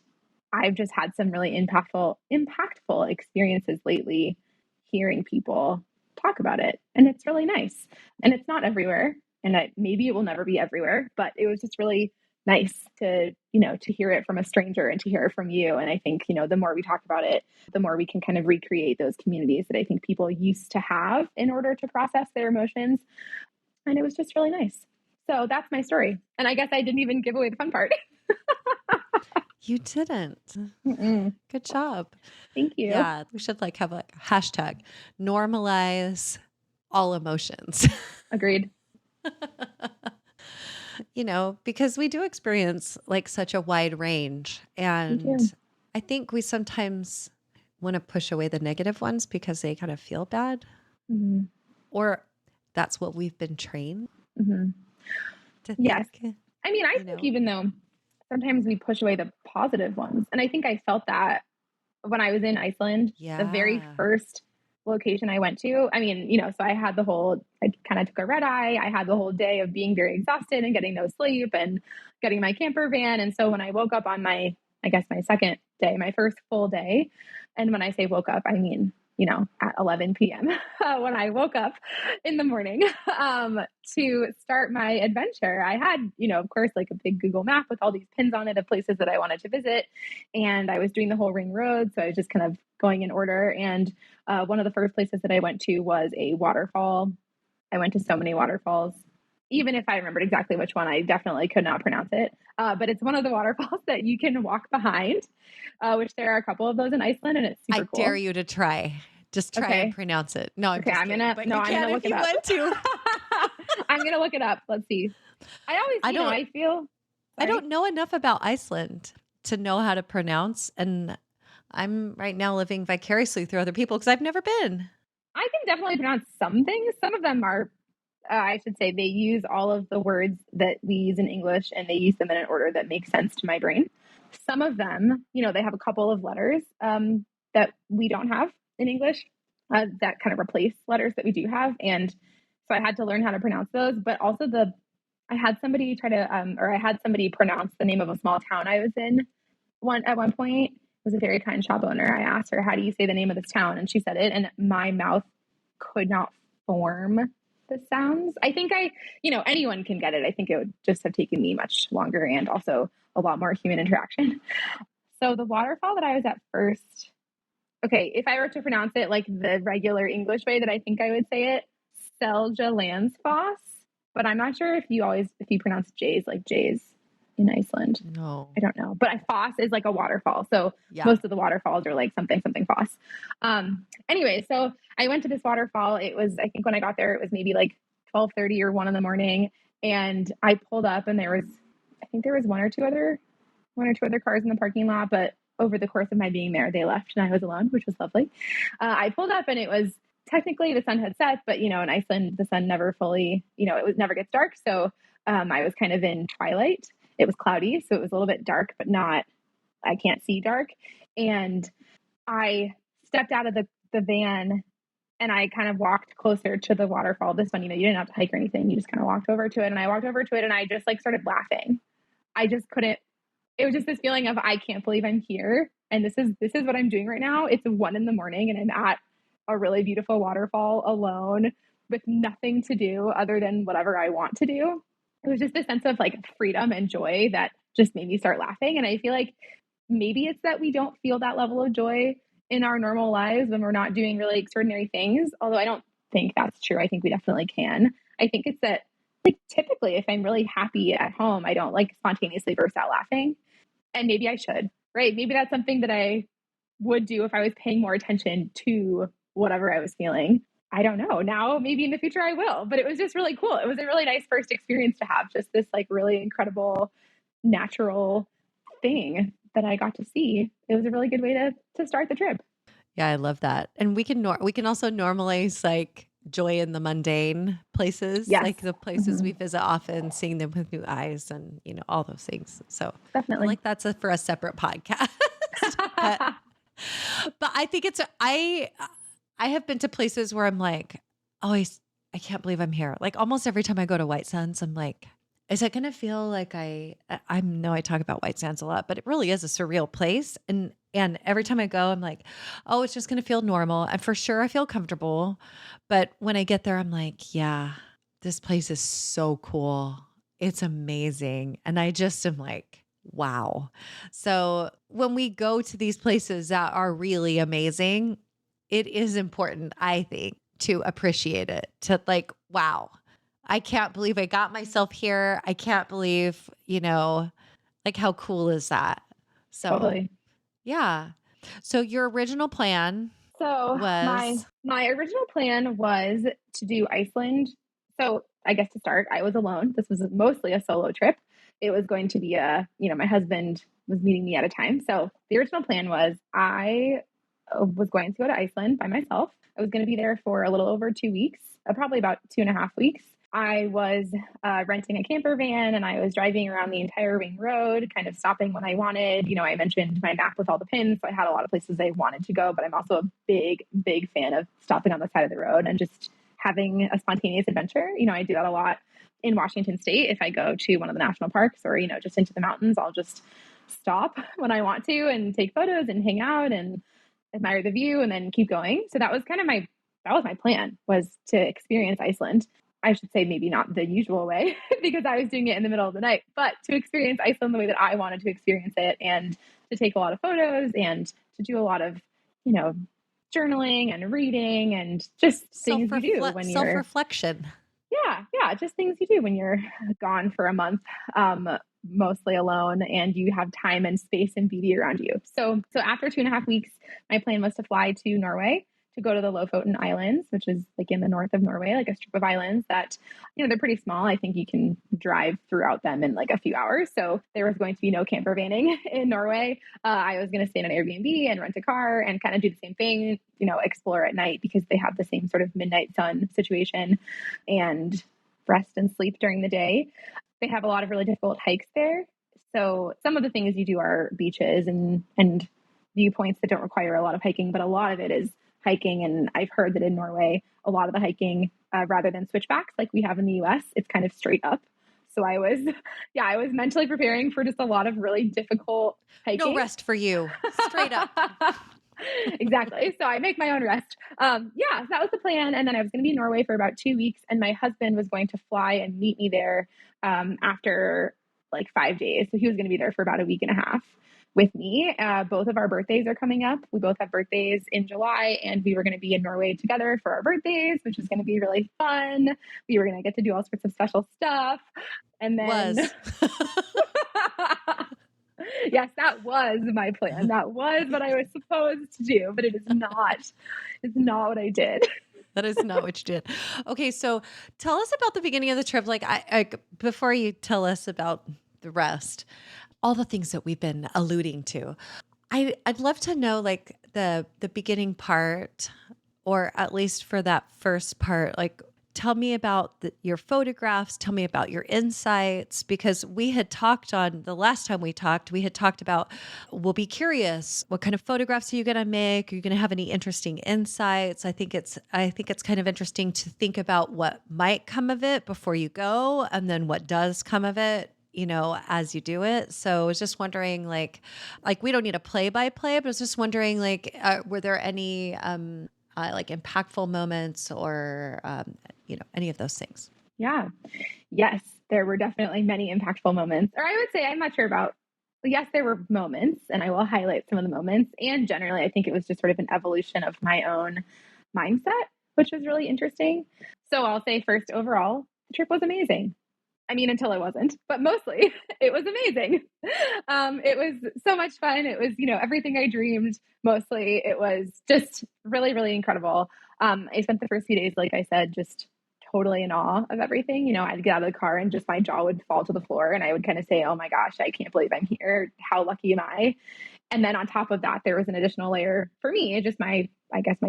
I've just had some really impactful experiences lately hearing people talk about it. And it's really nice. And it's not everywhere. And maybe it will never be everywhere, but it was just really nice to hear it from a stranger and to hear it from you. And I think, the more we talk about it, the more we can kind of recreate those communities that I think people used to have in order to process their emotions. And it was just really nice. So that's my story. And I guess I didn't even give away the fun part. You didn't. Mm-mm. Good job. Thank you. Yeah, we should have a hashtag normalize all emotions. Agreed. Because we do experience like such a wide range. And I think we sometimes want to push away the negative ones because they kind of feel bad. Mm-hmm. Or that's what we've been trained to think. Yes. I mean, I think even though sometimes we push away the positive ones. And I think I felt that when I was in Iceland, the very first location I went to. I mean, so I kind of took a red eye. I had the whole day of being very exhausted and getting no sleep and getting my camper van. And so when I woke up on my second day, my first full day, and when I say woke up, I mean, at 11 p.m. when I woke up in the morning to start my adventure, I had, of course, like a big Google map with all these pins on it of places that I wanted to visit. And I was doing the whole ring road. So I was just kind of going in order. And one of the first places that I went to was a waterfall I went to so many waterfalls. Even if I remembered exactly which one, I definitely could not pronounce it. But it's one of the waterfalls that you can walk behind, which there are a couple of those in Iceland, and it's I super dare cool. you to try. Just try and Okay. pronounce it. No, I'm Okay. just kidding. But you I'm can gonna if look it you up. want to. I'm gonna look it up. Let's see. I always, I don't I feel, I sorry. don't know enough about Iceland to know how to pronounce, and I'm right now living vicariously through other people because I've never been. I can definitely pronounce some things. Some of them are, I should say, they use all of the words that we use in English and they use them in an order that makes sense to my brain. Some of them, they have a couple of letters that we don't have in English that kind of replace letters that we do have. And so I had to learn how to pronounce those, but also I had somebody I had somebody pronounce the name of a small town I was in at one point. It was a very kind shop owner. I asked her, how do you say the name of this town? And she said it, and my mouth could not form the sounds. I think anyone can get it. I think it would just have taken me much longer and also a lot more human interaction. So the waterfall that I was at first, okay, if I were to pronounce it like the regular English way that I think I would say it, Selja Landsfoss. But I'm not sure if you pronounce J's like J's in Iceland. No. I don't know. But a foss is like a waterfall. So Yeah. most of the waterfalls are like something foss. Anyway, so I went to this waterfall. It was, I think when I got there, it was maybe like 12:30 or 1 a.m. And I pulled up and I think there was one or two other cars in the parking lot. But over the course of my being there, they left and I was alone, which was lovely. I pulled up and it was technically the sun had set, but in Iceland, the sun never fully, never gets dark. So I was kind of in twilight. It was cloudy, so it was a little bit dark, but I can't see dark. And I stepped out of the van and I kind of walked closer to the waterfall. This one, you didn't have to hike or anything. You just kind of walked over to it. And I walked over to it and I just like started laughing. I just couldn't, it was just this feeling of, I can't believe I'm here. And this is what I'm doing right now. It's 1 a.m. and I'm at a really beautiful waterfall alone with nothing to do other than whatever I want to do. It was just a sense of like freedom and joy that just made me start laughing. And I feel like maybe it's that we don't feel that level of joy in our normal lives when we're not doing really extraordinary things. Although I don't think that's true. I think we definitely can. I think it's that like typically if I'm really happy at home, I don't like spontaneously burst out laughing. And maybe I should, right? Maybe that's something that I would do if I was paying more attention to whatever I was feeling. I don't know. Now, maybe in the future I will, but it was just really cool. It was a really nice first experience to have, just this like really incredible natural thing that I got to see. It was a really good way to start the trip. Yeah, I love that. And we can also normalize like joy in the mundane places, Yes. like the places we visit often, seeing them with new eyes and, all those things. So Definitely. like that's for a separate podcast. but I think I have been to places where I'm like, oh, I can't believe I'm here. Like almost every time I go to White Sands, I'm like, is it going to feel like I know I talk about White Sands a lot, but it really is a surreal place. And every time I go, I'm like, oh, it's just going to feel normal. And for sure I feel comfortable. But when I get there, I'm like, yeah, this place is so cool. It's amazing. And I just am like, wow. So when we go to these places that are really amazing, it is important, I think, to appreciate it, to like, wow, I can't believe I got myself here. I can't believe, like how cool is that? So Totally. yeah. So your original plan was my original plan was to do Iceland. So I guess to start, I was alone. This was mostly a solo trip. It was going to be my husband was meeting me at a time. So the original plan was I was going to go to Iceland by myself. I was going to be there for a little over 2 weeks, probably about 2.5 weeks. I was renting a camper van and I was driving around the entire Ring Road, kind of stopping when I wanted. I mentioned my map with all the pins, so I had a lot of places I wanted to go, but I'm also a big, big fan of stopping on the side of the road and just having a spontaneous adventure. I do that a lot in Washington State. If I go to one of the national parks or, just into the mountains, I'll just stop when I want to and take photos and hang out and admire the view and then keep going. So that was kind of my plan, was to experience Iceland. I should say maybe not the usual way because I was doing it in the middle of the night, but to experience Iceland the way that I wanted to experience it and to take a lot of photos and to do a lot of, journaling and reading and just things you do when you're self-reflection. yeah, just things you do when you're gone for a month, mostly alone, and you have time and space and beauty around you. So after 2.5 weeks, my plan was to fly to Norway to go to the Lofoten Islands, which is like in the north of Norway, like a strip of islands that, they're pretty small. I think you can drive throughout them in like a few hours. So there was going to be no camper vanning in Norway. I was going to stay in an Airbnb and rent a car and kind of do the same thing, explore at night because they have the same sort of midnight sun situation, and rest and sleep during the day. They have a lot of really difficult hikes there. So some of the things you do are beaches and viewpoints that don't require a lot of hiking, but a lot of it is hiking. And I've heard that in Norway, a lot of the hiking, rather than switchbacks like we have in the US, it's kind of straight up. So I was mentally preparing for just a lot of really difficult hiking. No rest for you. Straight up. Exactly. So I make my own rest. So that was the plan. And then I was going to be in Norway for about 2 weeks, and my husband was going to fly and meet me there after like 5 days. So he was going to be there for about a week and a half with me. Both of our birthdays are coming up. We both have birthdays in July, and we were going to be in Norway together for our birthdays, which is going to be really fun. We were going to get to do all sorts of special stuff. And then yes, that was my plan. That was what I was supposed to do, but it is not. It's not what I did. That is not what you did. Okay, so tell us about the beginning of the trip. Like, I before you tell us about the rest, all the things that we've been alluding to, I'd love to know like the beginning part, or at least for that first part. Like, tell me about your photographs. Tell me about your insights, because we had talked on the last time we had talked about, we'll be curious, what kind of photographs are you going to make? Are you going to have any interesting insights? I think it's kind of interesting to think about what might come of it before you go, and then what does come of it, as you do it. So I was just wondering, like we don't need a play-by-play, but I was just wondering, like, were there any like impactful moments or, any of those things? Yeah. Yes, there were definitely many impactful moments. Or I would say, I'm not sure about, yes, there were moments, and I will highlight some of the moments. And generally, I think it was just sort of an evolution of my own mindset, which was really interesting. So I'll say first, overall, the trip was amazing. I mean, until it wasn't, but mostly it was amazing. It was so much fun. It was, everything I dreamed. Mostly it was just really, really incredible. I spent the first few days, like I said, just totally in awe of everything. I'd get out of the car and just my jaw would fall to the floor, and I would kind of say, oh my gosh, I can't believe I'm here. How lucky am I? And then on top of that, there was an additional layer for me, just my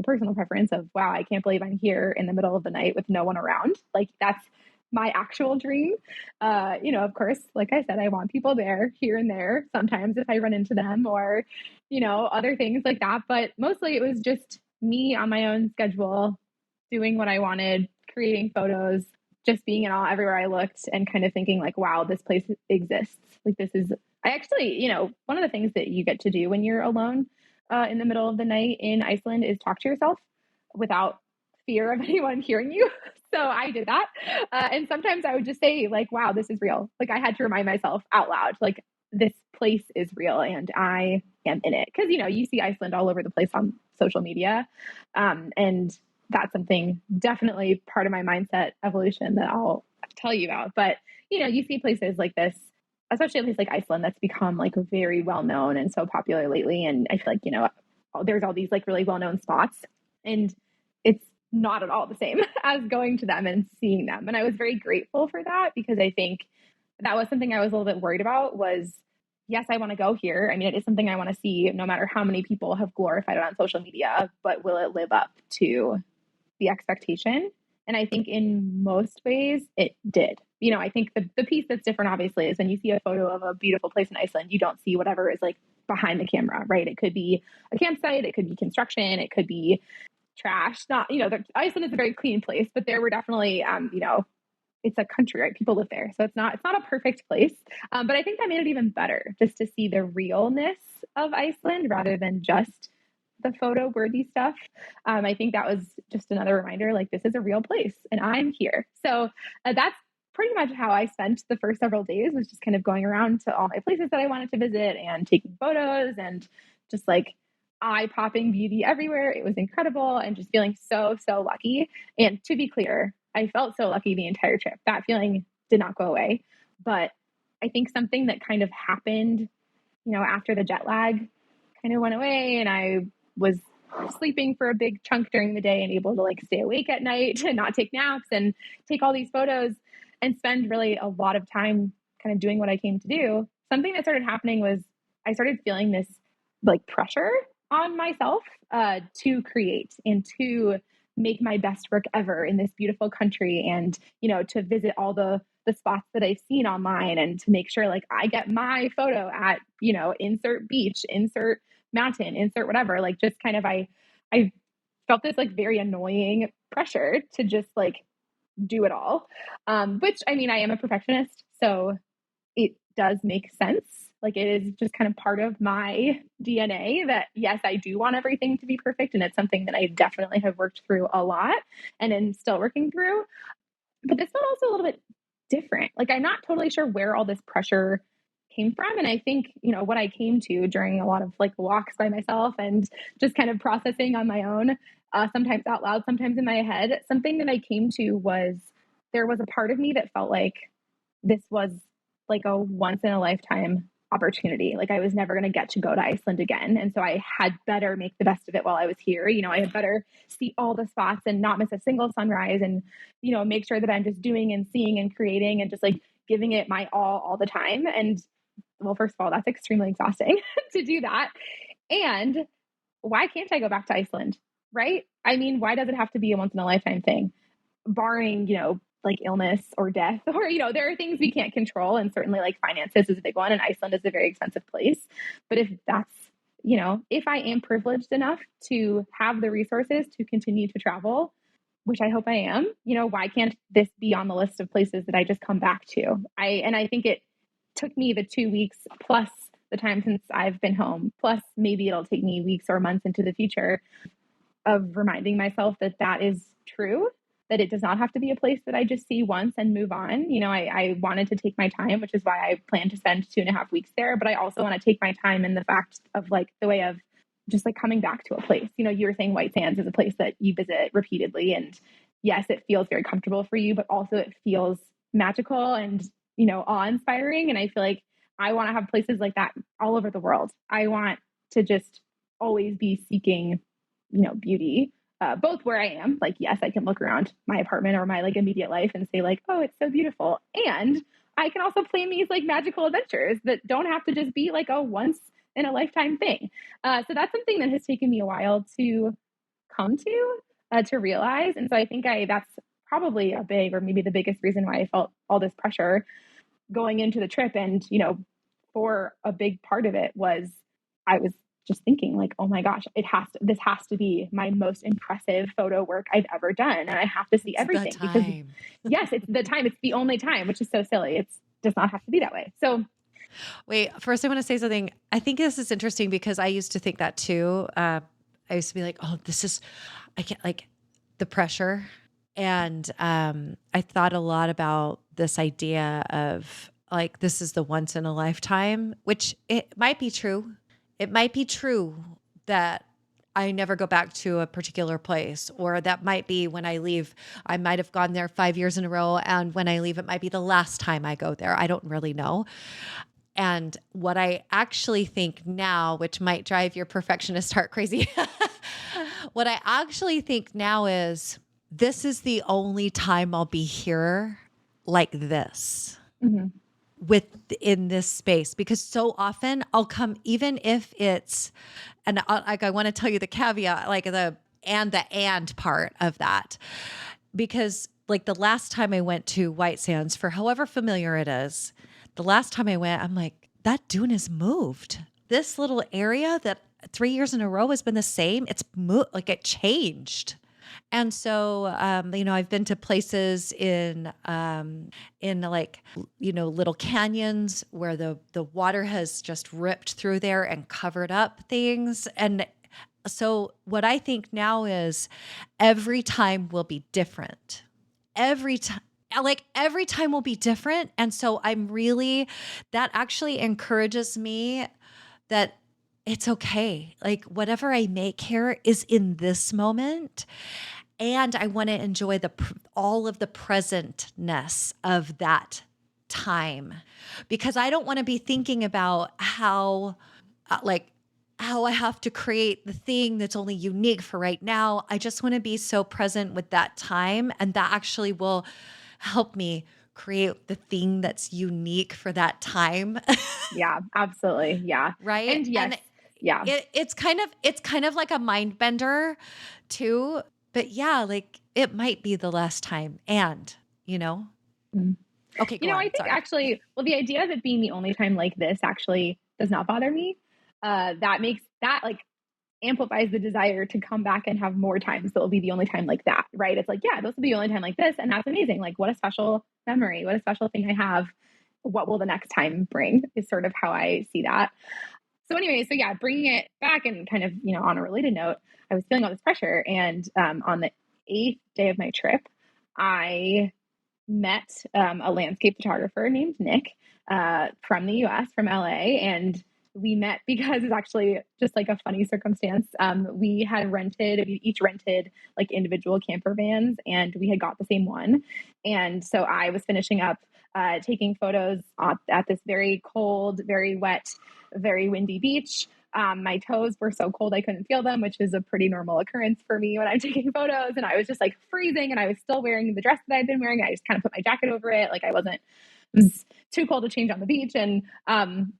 personal preference of, wow, I can't believe I'm here in the middle of the night with no one around. Like, that's my actual dream. Of course, like I said, I want people there here and there sometimes if I run into them, or, other things like that. But mostly it was just me on my own schedule, doing what I wanted, creating photos, just being in awe everywhere I looked, and kind of thinking like, wow, this place exists. Like, I actually, one of the things that you get to do when you're alone in the middle of the night in Iceland is talk to yourself without fear of anyone hearing you. So I did that. And sometimes I would just say like, wow, this is real. Like, I had to remind myself out loud, like, this place is real and I am in it. Cause you see Iceland all over the place on social media. And that's something definitely part of my mindset evolution that I'll tell you about. But, you see places like this, especially a place like Iceland, that's become like very well known and so popular lately. And I feel like, there's all these like really well-known spots, and it's not at all the same as going to them and seeing them. And I was very grateful for that, because I think that was something I was a little bit worried about was, yes, I want to go here. I mean, it is something I want to see no matter how many people have glorified it on social media, but will it live up to the expectation? And I think in most ways it did. I think the piece that's different, obviously, is when you see a photo of a beautiful place in Iceland, you don't see whatever is like behind the camera, right? It could be a campsite, it could be construction, it could be trash. Not, Iceland is a very clean place, but there were definitely, it's a country, right? People live there. So it's not a perfect place. But I think that made it even better just to see the realness of Iceland rather than just the photo worthy stuff. I think that was just another reminder, like, this is a real place and I'm here. So that's pretty much how I spent the first several days, was just kind of going around to all my places that I wanted to visit and taking photos and just like eye-popping beauty everywhere. It was incredible, and just feeling so, so lucky. And to be clear, I felt so lucky the entire trip. That feeling did not go away. But I think something that kind of happened, after the jet lag kind of went away and I was sleeping for a big chunk during the day and able to like stay awake at night and not take naps and take all these photos and spend really a lot of time kind of doing what I came to do. Something that started happening was I started feeling this like pressure on myself to create and to make my best work ever in this beautiful country, and to visit all the spots that I've seen online, and to make sure like I get my photo at insert beach, insert mountain, insert whatever. Like just kind of I felt this like very annoying pressure to just like do it all. Which I mean, I am a perfectionist, so it does make sense. Like it is just kind of part of my DNA that yes, I do want everything to be perfect. And it's something that I definitely have worked through a lot and am still working through. But this felt also a little bit different. Like I'm not totally sure where all this pressure came from. And I think, what I came to during a lot of like walks by myself and just kind of processing on my own, sometimes out loud, sometimes in my head, something that I came to was there was a part of me that felt like this was like a once in a lifetime opportunity. Like I was never going to get to go to Iceland again. And so I had better make the best of it while I was here. I had better see all the spots and not miss a single sunrise, and, make sure that I'm just doing and seeing and creating and just like giving it my all the time. And well, first of all, that's extremely exhausting to do that. And why can't I go back to Iceland? Right? I mean, why does it have to be a once in a lifetime thing? Barring, like illness or death, or, there are things we can't control. And certainly like finances is a big one. And Iceland is a very expensive place. But if that's, if I am privileged enough to have the resources to continue to travel, which I hope I am, why can't this be on the list of places that I just come back to? I think it took me the 2 weeks plus the time since I've been home, plus maybe it'll take me weeks or months into the future of reminding myself that that is true, that it does not have to be a place that I just see once and move on. I wanted to take my time, which is why I plan to spend 2.5 weeks there. But I also want to take my time in the fact of like the way of just like coming back to a place. You were saying White Sands is a place that you visit repeatedly. And yes, it feels very comfortable for you, but also it feels magical and, awe-inspiring. And I feel like I want to have places like that all over the world. I want to just always be seeking, beauty, both where I am, like, yes, I can look around my apartment or my like immediate life and say like, oh, it's so beautiful. And I can also plan these like magical adventures that don't have to just be like a once in a lifetime thing. So that's something that has taken me a while to come to realize. And so I think that's probably a big, or maybe the biggest reason why I felt all this pressure going into the trip. And, for a big part of it was I was just thinking like, oh my gosh, this has to be my most impressive photo work I've ever done. And I have to see everything because yes, it's the time. It's the only time, which is so silly. It does not have to be that way. So wait, first I want to say something. I think this is interesting because I used to think that too. I used to be like, oh, I can't like the pressure. And I thought a lot about this idea of like, this is the once in a lifetime, which it might be true. It might be true that I never go back to a particular place, or that might be when I leave, I might have gone there 5 years in a row. And when I leave, it might be the last time I go there. I don't really know. And what I actually think now, which might drive your perfectionist heart crazy, what I actually think now is this is the only time I'll be here like this. Mm-hmm. Within this space, because so often I'll come, even if it's, and I want to tell you the caveat, like the and part of that, because like the last time I went to White Sands, for however familiar it is, the last time I went, I'm like, that dune has moved. This little area that 3 years in a row has been the same. It's moved, like it changed. And so, I've been to places in like, little canyons where the water has just ripped through there and covered up things. And so what I think now is every time will be different. Every time will be different. And so that actually encourages me that it's okay. Like whatever I make here is in this moment. And I want to enjoy all of the presentness of that time, because I don't want to be thinking about like how I have to create the thing that's only unique for right now. I just want to be so present with that time, and that actually will help me create the thing that's unique for that time. Yeah, absolutely. Yeah. Right? And yes, And yeah. it's kind of like a mind bender too. But yeah, like it might be the last time. And, you know, Mm. okay, You go know, I on. think Sorry. actually, well, the idea of it being the only time like this actually does not bother me. That makes that like amplifies the desire to come back and have more times that will be the only time like that, right? It's like, yeah, this will be the only time like this. And that's amazing. Like, what a special memory, what a special thing I have. What will the next time bring is sort of how I see that. So, anyway, so yeah, bringing it back and kind of, on a related note, I was feeling all this pressure. And on the 8th day of my trip, I met a landscape photographer named Nick from the US, from LA. And we met because it's actually just like a funny circumstance. We each rented like individual camper vans, and we had got the same one. And so I was finishing up taking photos at this very cold, very wet, very windy beach. My toes were so cold I couldn't feel them, which is a pretty normal occurrence for me when I'm taking photos. And I was just like freezing, and I was still wearing the dress that I'd been wearing. I just kind of put my jacket over it. Like it was too cold to change on the beach. And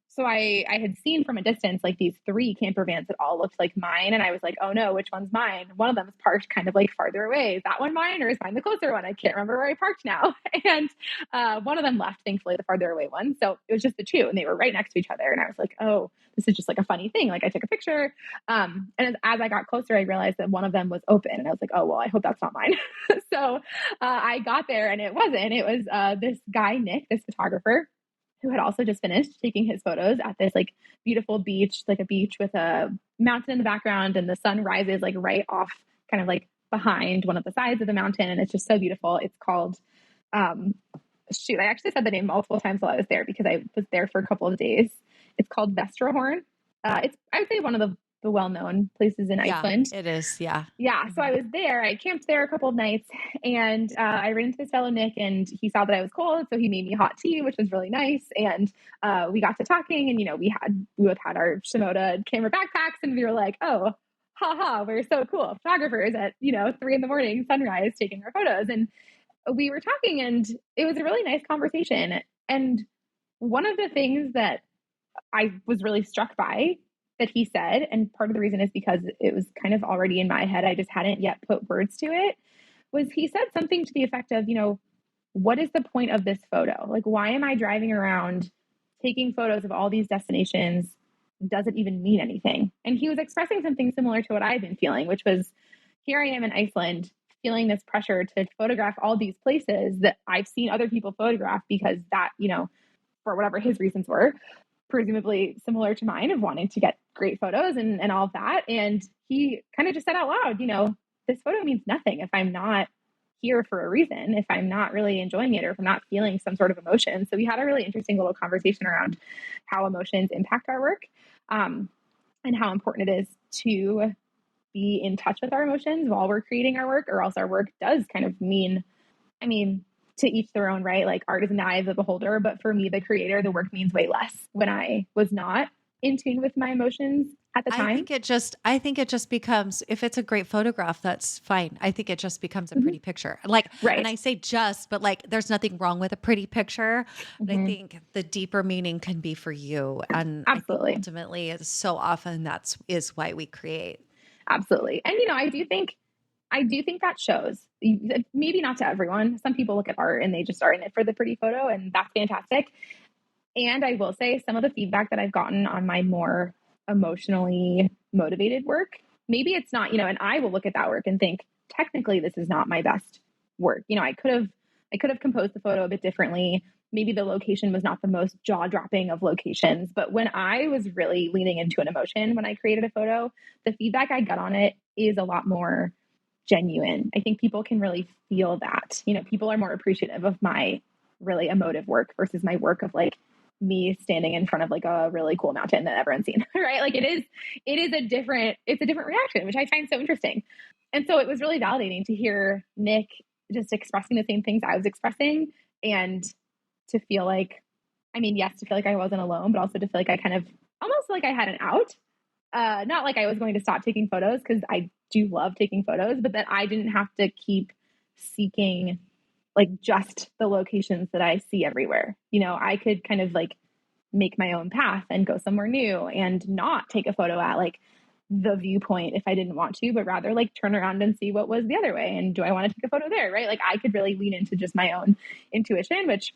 so I had seen from a distance like these 3 camper vans that all looked like mine. And I was like, oh no, which one's mine? One of them is parked kind of like farther away. Is that one mine, or is mine the closer one? I can't remember where I parked now. And one of them left, thankfully, the farther away one. So it was just the 2, and they were right next to each other. And I was like, oh, this is just like a funny thing. Like I took a picture. And as I got closer, I realized that one of them was open. And I was like, oh, well, I hope that's not mine. So I got there, and it wasn't. It was this guy, Nick, this photographer, who had also just finished taking his photos at this like beautiful beach, like a beach with a mountain in the background, and the sun rises like right off kind of like behind one of the sides of the mountain. And it's just so beautiful. It's called, I actually said the name multiple times while I was there because I was there for a couple of days. It's called Vestrahorn. It's, I would say, one of the well-known places in Yeah, Iceland. it is. Yeah. Yeah, so I was there. I camped there a couple of nights, and I ran into this fellow Nick, and he saw that I was cold, so he made me hot tea, which was really nice. And we got to talking, and we both had our Shimoda camera backpacks, and we were like, oh, haha, we're so cool, photographers at 3 a.m, sunrise, taking our photos. And we were talking, and it was a really nice conversation. And one of the things that I was really struck by that he said, and part of the reason is because it was kind of already in my head, I just hadn't yet put words to it, was he said something to the effect of, what is the point of this photo? Like, why am I driving around taking photos of all these destinations? Does it even mean anything? And he was expressing something similar to what I've been feeling, which was, here I am in Iceland feeling this pressure to photograph all these places that I've seen other people photograph because that, for whatever his reasons were, presumably similar to mine, of wanting to get great photos and all of that. And he kind of just said out loud, this photo means nothing if I'm not here for a reason, if I'm not really enjoying it, or if I'm not feeling some sort of emotion. So we had a really interesting little conversation around how emotions impact our work, and how important it is to be in touch with our emotions while we're creating our work, or else our work does kind of mean, I mean, to each their own, right? Like, art is an eye of the beholder, but for me, the creator, the work means way less when I was not in tune with my emotions at the I time. think it just becomes, if it's a great photograph, that's fine. I think it just becomes a Mm-hmm. pretty picture. Like, and Right. I say just, but like, there's nothing wrong with a pretty picture. But I Mm-hmm. think the deeper meaning can be for you. And I think Absolutely. ultimately it's so often is why we create. Absolutely. And, I do think that shows, maybe not to everyone. Some people look at art and they just are in it for the pretty photo, and that's fantastic. And I will say, some of the feedback that I've gotten on my more emotionally motivated work, maybe it's not, and I will look at that work and think, technically, this is not my best work. I could have composed the photo a bit differently. Maybe the location was not the most jaw-dropping of locations, but when I was really leaning into an emotion when I created a photo, the feedback I got on it is a lot more genuine. I think people can really feel that. People are more appreciative of my really emotive work versus my work of like me standing in front of like a really cool mountain that everyone's seen, right? Like it's a different reaction, which I find so interesting. And so it was really validating to hear Nick just expressing the same things I was expressing, and to feel like, I mean, yes, to feel like I wasn't alone, but also to feel like I kind of almost like I had an out. Not like I was going to stop taking photos, because I do love taking photos, but that I didn't have to keep seeking like just the locations that I see everywhere. I could kind of like make my own path and go somewhere new and not take a photo at like the viewpoint if I didn't want to, but rather like turn around and see what was the other way. And do I want to take a photo there? Right. Like I could really lean into just my own intuition, which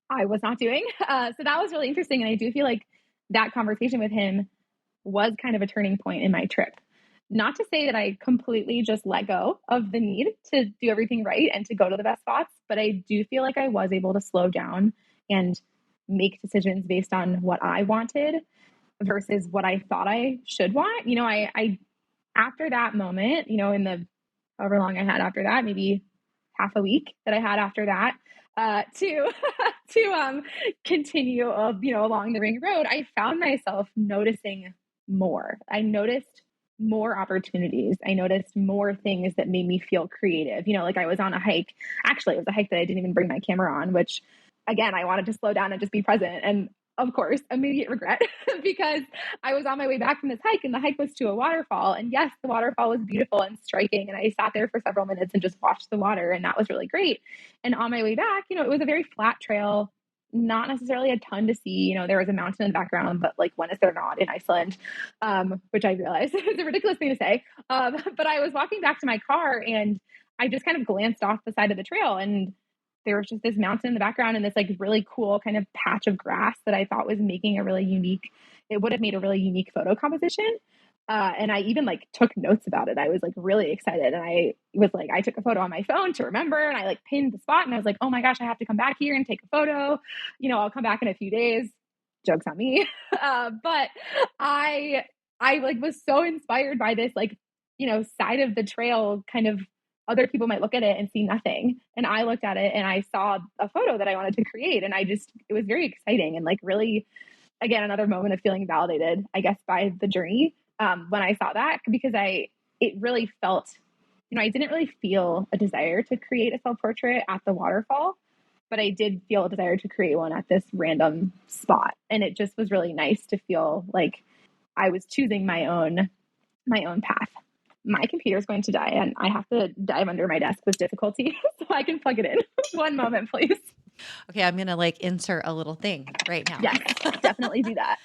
I was not doing. So that was really interesting. And I do feel like that conversation with him was kind of a turning point in my trip. Not to say that I completely just let go of the need to do everything right and to go to the best spots, but I do feel like I was able to slow down and make decisions based on what I wanted versus what I thought I should want. I after that moment, in the however long I had after that, maybe half a week that I had after that, to to continue along the ring road, I found myself noticing more. I noticed more opportunities. I noticed more things that made me feel creative. Like I was on a hike. Actually, it was a hike that I didn't even bring my camera on, which again, I wanted to slow down and just be present. And of course, immediate regret because I was on my way back from this hike and the hike was to a waterfall. And yes, the waterfall was beautiful and striking. And I sat there for several minutes and just watched the water. And that was really great. And on my way back, it was a very flat trail, not necessarily a ton to see. There was a mountain in the background, but like when is there not in Iceland? Which I realized is a ridiculous thing to say. But I was walking back to my car and I just kind of glanced off the side of the trail, and there was just this mountain in the background and this like really cool kind of patch of grass that I thought was making it would have made a really unique photo composition. And I even like took notes about it. I was like really excited. And I took a photo on my phone to remember, and I like pinned the spot, and I was like, oh my gosh, I have to come back here and take a photo. I'll come back in a few days. Joke's on me. But I like was so inspired by this, like, side of the trail kind of. Other people might look at it and see nothing. And I looked at it and I saw a photo that I wanted to create. And it was very exciting and like really, again, another moment of feeling validated, I guess, by the journey. When I saw that, because it really felt, I didn't really feel a desire to create a self-portrait at the waterfall, but I did feel a desire to create one at this random spot. And it just was really nice to feel like I was choosing my own path. My computer is going to die and I have to dive under my desk with difficulty so I can plug it in. One moment, please. Okay, I'm going to like insert a little thing right now. Yes, definitely do that.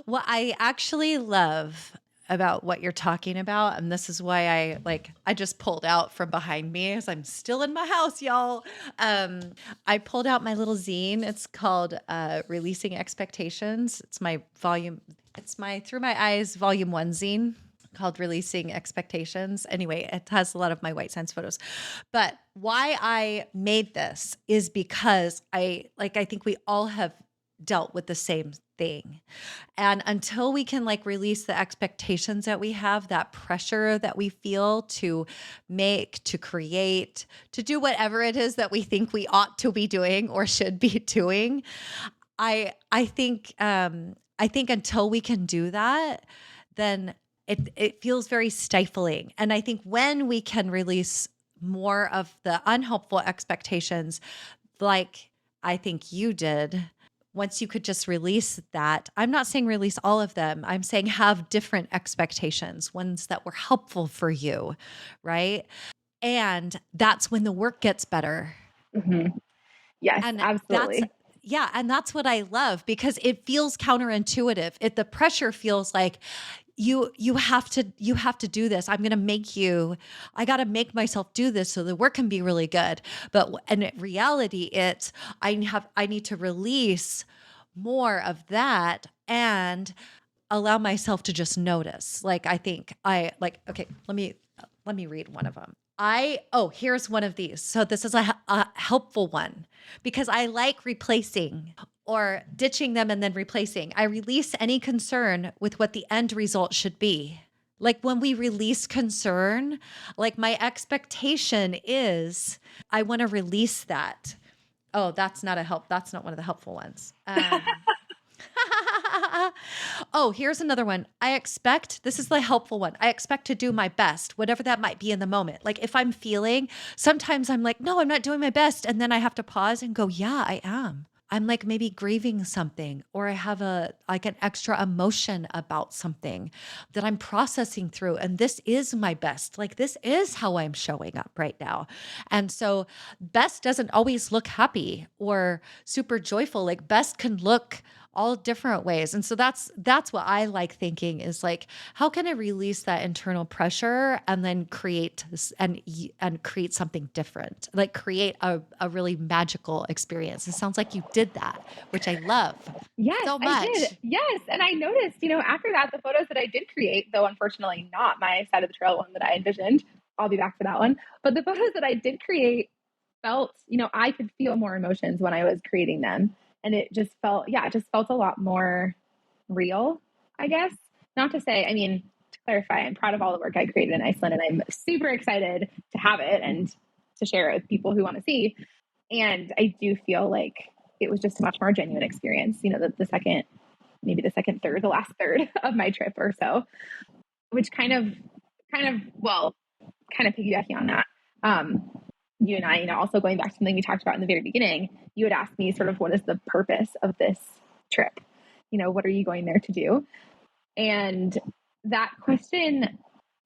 What I actually love about what you're talking about, and this is why I just pulled out from behind me as I'm still in my house, y'all. I pulled out my little zine. It's called Releasing Expectations. It's my Through My Eyes Volume 1 zine, called Releasing Expectations. Anyway, it has a lot of my White Sands photos. But why I made this is because I think we all have dealt with the same thing. And until we can like release the expectations that we have, that pressure that we feel to make, to create, to do whatever it is that we think we ought to be doing or should be doing, I think until we can do that, then it feels very stifling. And I think when we can release more of the unhelpful expectations, like I think you did, once you could just release that, I'm not saying release all of them. I'm saying have different expectations, ones that were helpful for you, right? And that's when the work gets better. Mm-hmm. Yes, and absolutely. And that's what I love, because it feels counterintuitive. The pressure feels like you have to do this. I got to make myself do this so the work can be really good. But in reality, I need to release more of that and allow myself to just notice. Okay, let me read one of them. Here's one of these. So this is a helpful one, because I like replacing or ditching them and then replacing. I release any concern with what the end result should be. Like when we release concern, like my expectation is I want to release that. Oh, that's not one of the helpful ones. Oh, here's another one. This is the helpful one. I expect to do my best, whatever that might be in the moment. Like if I'm feeling, sometimes I'm like, no, I'm not doing my best. And then I have to pause and go, yeah, I am. I'm like maybe grieving something, or I have like an extra emotion about something that I'm processing through. And this is my best. Like this is how I'm showing up right now. And so best doesn't always look happy or super joyful. Like best can look all different ways. And so that's what I like thinking is like, how can I release that internal pressure and then create this and create something different, like create a really magical experience. It sounds like you did that, which I love Yes, so I did. much. Yes. And I noticed, after that, the photos that I did create, though unfortunately not my side of the trail one that I envisioned, I'll be back to that one. But the photos that I did create felt, I could feel more emotions when I was creating them. And it just felt, it just felt a lot more real, I guess. Not to say, to clarify, I'm proud of all the work I created in Iceland and I'm super excited to have it and to share it with people who want to see. And I do feel like it was just a much more genuine experience, maybe the second third, the last third of my trip or so, which well, kind of piggybacking on that. You and I, also going back to something we talked about in the very beginning, you had asked me sort of what is the purpose of this trip? What are you going there to do? And that question,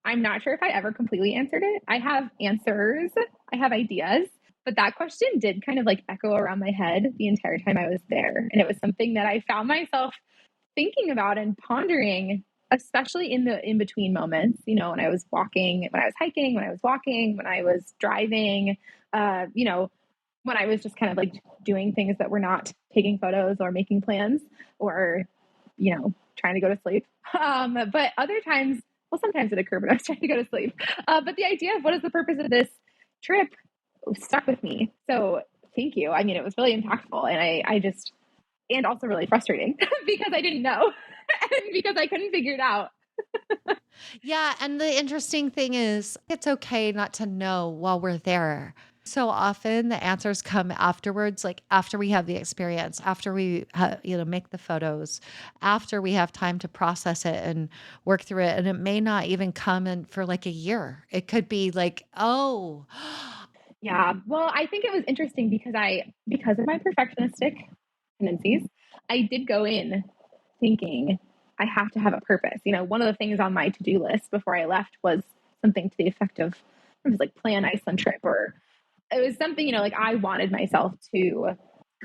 I'm not sure if I ever completely answered it. I have answers, I have ideas, but that question did kind of like echo around my head the entire time I was there. And it was something that I found myself thinking about and pondering, especially in the in between moments, when I was walking, when I was hiking, when I was walking, when I was driving, when I was just kind of like doing things that were not taking photos or making plans or, trying to go to sleep. But other times, well, sometimes it occurred when I was trying to go to sleep. But the idea of what is the purpose of this trip stuck with me. So thank you. It was really impactful. And I just, and also really frustrating because I didn't know and because I couldn't figure it out. Yeah. And the interesting thing is, it's okay not to know while we're there. So often the answers come afterwards, like after we have the experience, after we make the photos, after we have time to process it and work through it. And it may not even come in for like a year. It could be like, oh, Yeah. Well, I think it was interesting because of my perfectionistic tendencies, I did go in thinking I have to have a purpose. One of the things on my to-do list before I left was something to the effect of it was like plan Iceland trip, or it was something, like I wanted myself to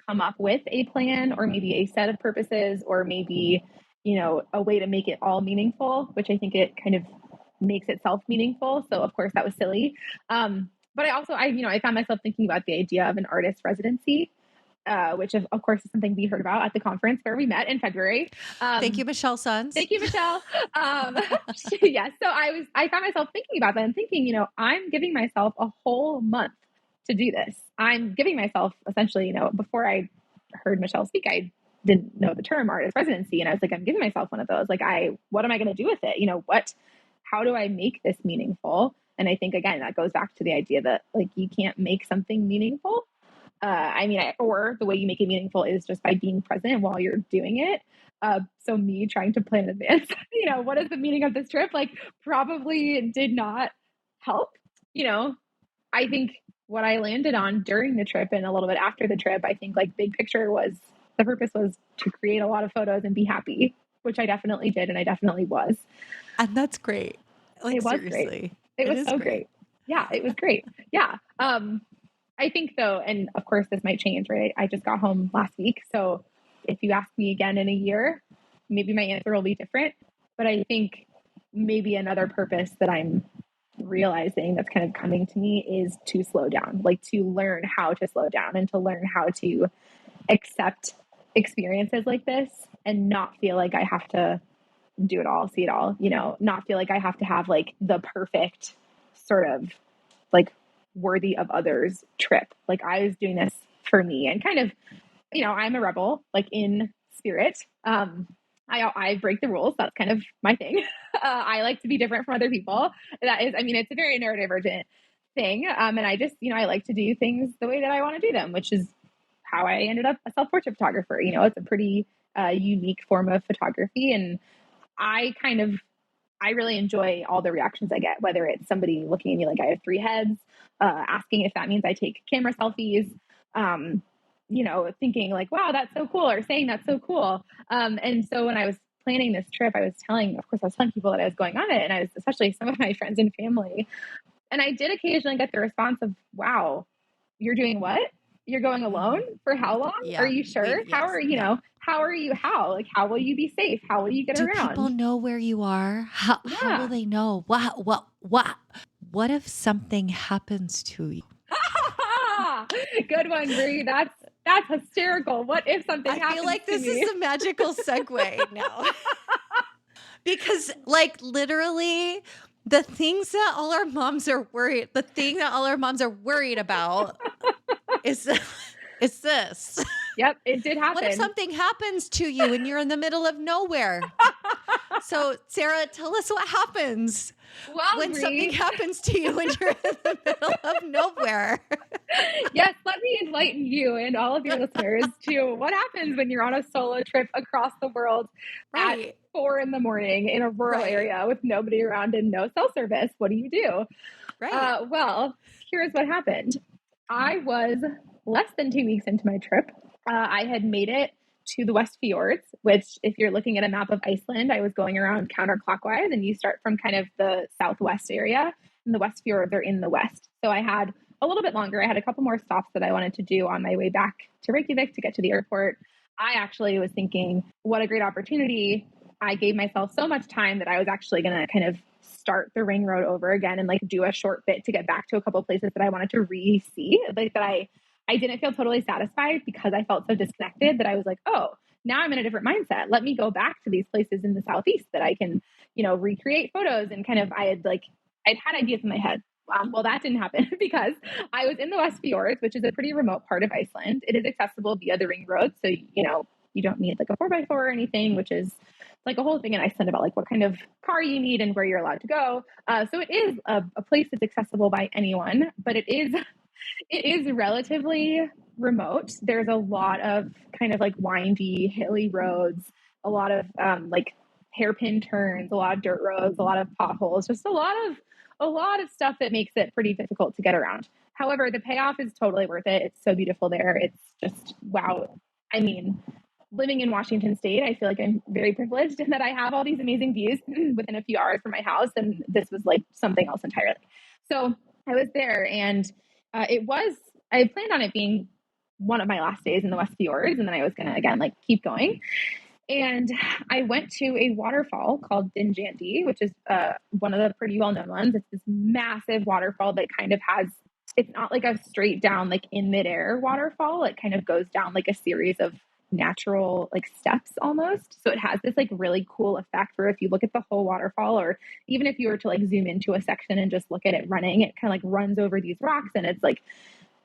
come up with a plan or maybe a set of purposes or maybe, a way to make it all meaningful, which I think it kind of makes itself meaningful. So of course that was silly. But I found myself thinking about the idea of an artist residency, which of course is something we heard about at the conference where we met in February. thank you, Michelle Sons. Thank you, Michelle. Yeah. So I found myself thinking about that and thinking, I'm giving myself a whole month to do this. I'm giving myself essentially, before I heard Michelle speak, I didn't know the term artist residency. And I was like, I'm giving myself one of those. Like, what am I going to do with it? How do I make this meaningful? And I think, again, that goes back to the idea that like, you can't make something meaningful. Or the way you make it meaningful is just by being present while you're doing it. So me trying to plan in advance, what is the meaning of this trip? Like probably did not help. I think what I landed on during the trip and a little bit after the trip, I think like big picture was the purpose was to create a lot of photos and be happy, which I definitely did. And I definitely was. And that's great. Like, It was seriously. great. It was so great. Yeah, it was great. Yeah. I think though, and of course this might change, right? I just got home last week. So if you ask me again in a year, maybe my answer will be different. But I think maybe another purpose that I'm realizing that's kind of coming to me is to slow down, like to learn how to slow down and to learn how to accept experiences like this and not feel like I have to do it all, see it all, not feel like I have to have like the perfect sort of like worthy of others trip. Like I was doing this for me and kind of, I'm a rebel, like in spirit. I break the rules. That's kind of my thing. I like to be different from other people. That is, it's a very neurodivergent thing. And I just, I like to do things the way that I want to do them, which is how I ended up a self-portrait photographer. It's a pretty unique form of photography. And I really enjoy all the reactions I get, whether it's somebody looking at me like I have three heads, asking if that means I take camera selfies, um, thinking like, wow, that's so cool, or saying that's so cool. And so when I was planning this trip, I was telling people that I was going on it, and I was, especially some of my friends and family, and I did occasionally get the response of, wow, you're doing what? You're going alone for how long? Yeah. Are you sure? Yes. How will you be safe? How will you get around? Do people know where you are? How will they know? What if something happens to you? Good one, Brie. That's hysterical. What if something happens to me? I feel like this is a magical segue now. Because like literally the thing that all our moms are worried about is this. Yep, it did happen. What if something happens to you and you're in the middle of nowhere? So, Sarah, tell us what happens when something happens to you when you're in the middle of nowhere. Yes, let me enlighten you and all of your listeners to what happens when you're on a solo trip across the world at 4 a.m. in a rural area with nobody around and no cell service. What do you do? Right. Well, here's what happened. I was less than 2 weeks into my trip. I had made it to the West Fjords, which if you're looking at a map of Iceland, I was going around counterclockwise, and you start from kind of the southwest area, and the West Fjords are in the west. So I had a little bit longer. I had a couple more stops that I wanted to do on my way back to Reykjavik to get to the airport. I actually was thinking, what a great opportunity. I gave myself so much time that I was actually going to kind of start the ring road over again and like do a short bit to get back to a couple places that I wanted to re-see. Like that I didn't feel totally satisfied because I felt so disconnected that I was like, oh, now I'm in a different mindset. Let me go back to these places in the Southeast that I can, recreate photos, and kind of, I'd had ideas in my head. Well, that didn't happen because I was in the West Fjords, which is a pretty remote part of Iceland. It is accessible via the ring road. So, you don't need like a 4x4 or anything, which is like a whole thing in Iceland about like what kind of car you need and where you're allowed to go. So it is a place that's accessible by anyone, but it is relatively remote. There's a lot of kind of like windy, hilly roads, a lot of like hairpin turns, a lot of dirt roads, a lot of potholes, just a lot of stuff that makes it pretty difficult to get around. However, the payoff is totally worth it. It's so beautiful there. It's just, wow. I mean, living in Washington State, I feel like I'm very privileged in that I have all these amazing views within a few hours from my house. And this was like something else entirely. So I was there, and I planned on it being one of my last days in the West Fjords. And then I was going to, again, like keep going. And I went to a waterfall called Dinjandi, which is one of the pretty well-known ones. It's this massive waterfall that kind of it's not like a straight down, like in midair waterfall. It kind of goes down like a series of natural like steps almost. So it has this like really cool effect where if you look at the whole waterfall, or even if you were to like zoom into a section and just look at it running, it kind of like runs over these rocks, and it's like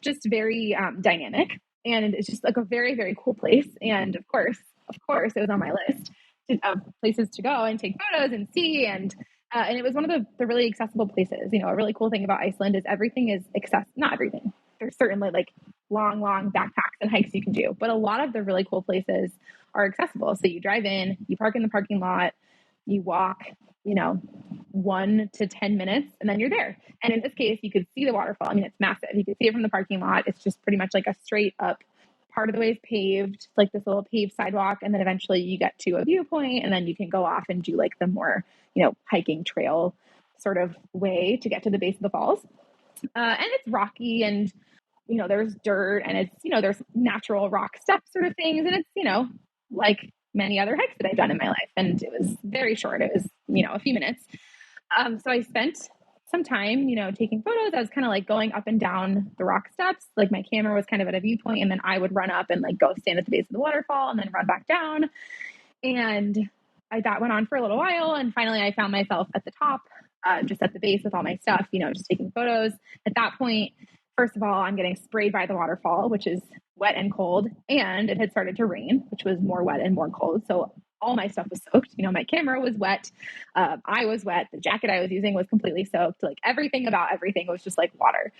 just very dynamic. And it's just like a very, very cool place. And of course, it was on my list of places to go and take photos and see. And it was one of the really accessible places. A really cool thing about Iceland is everything is accessible. Not everything. There's certainly like long backpacks and hikes you can do, but a lot of the really cool places are accessible. So you drive in, you park in the parking lot, you walk, 1 to 10 minutes, and then you're there. And in this case, you could see the waterfall. I mean, it's massive. You could see it from the parking lot. It's just pretty much like a straight up, part of the way is paved, like this little paved sidewalk. And then eventually you get to a viewpoint, and then you can go off and do like the more, hiking trail sort of way to get to the base of the falls. And it's rocky, and, there's dirt, and it's, there's natural rock steps sort of things. And it's, like many other hikes that I've done in my life. And it was very short. It was, a few minutes. So I spent some time, taking photos. I was kind of like going up and down the rock steps. Like my camera was kind of at a viewpoint, and then I would run up and like go stand at the base of the waterfall and then run back down. And that went on for a little while. And finally I found myself at the top, just at the base with all my stuff, just taking photos. At that point, first of all, I'm getting sprayed by the waterfall, which is wet and cold. And it had started to rain, which was more wet and more cold. So all my stuff was soaked. My camera was wet. I was wet. The jacket I was using was completely soaked. Like everything about everything was just like water,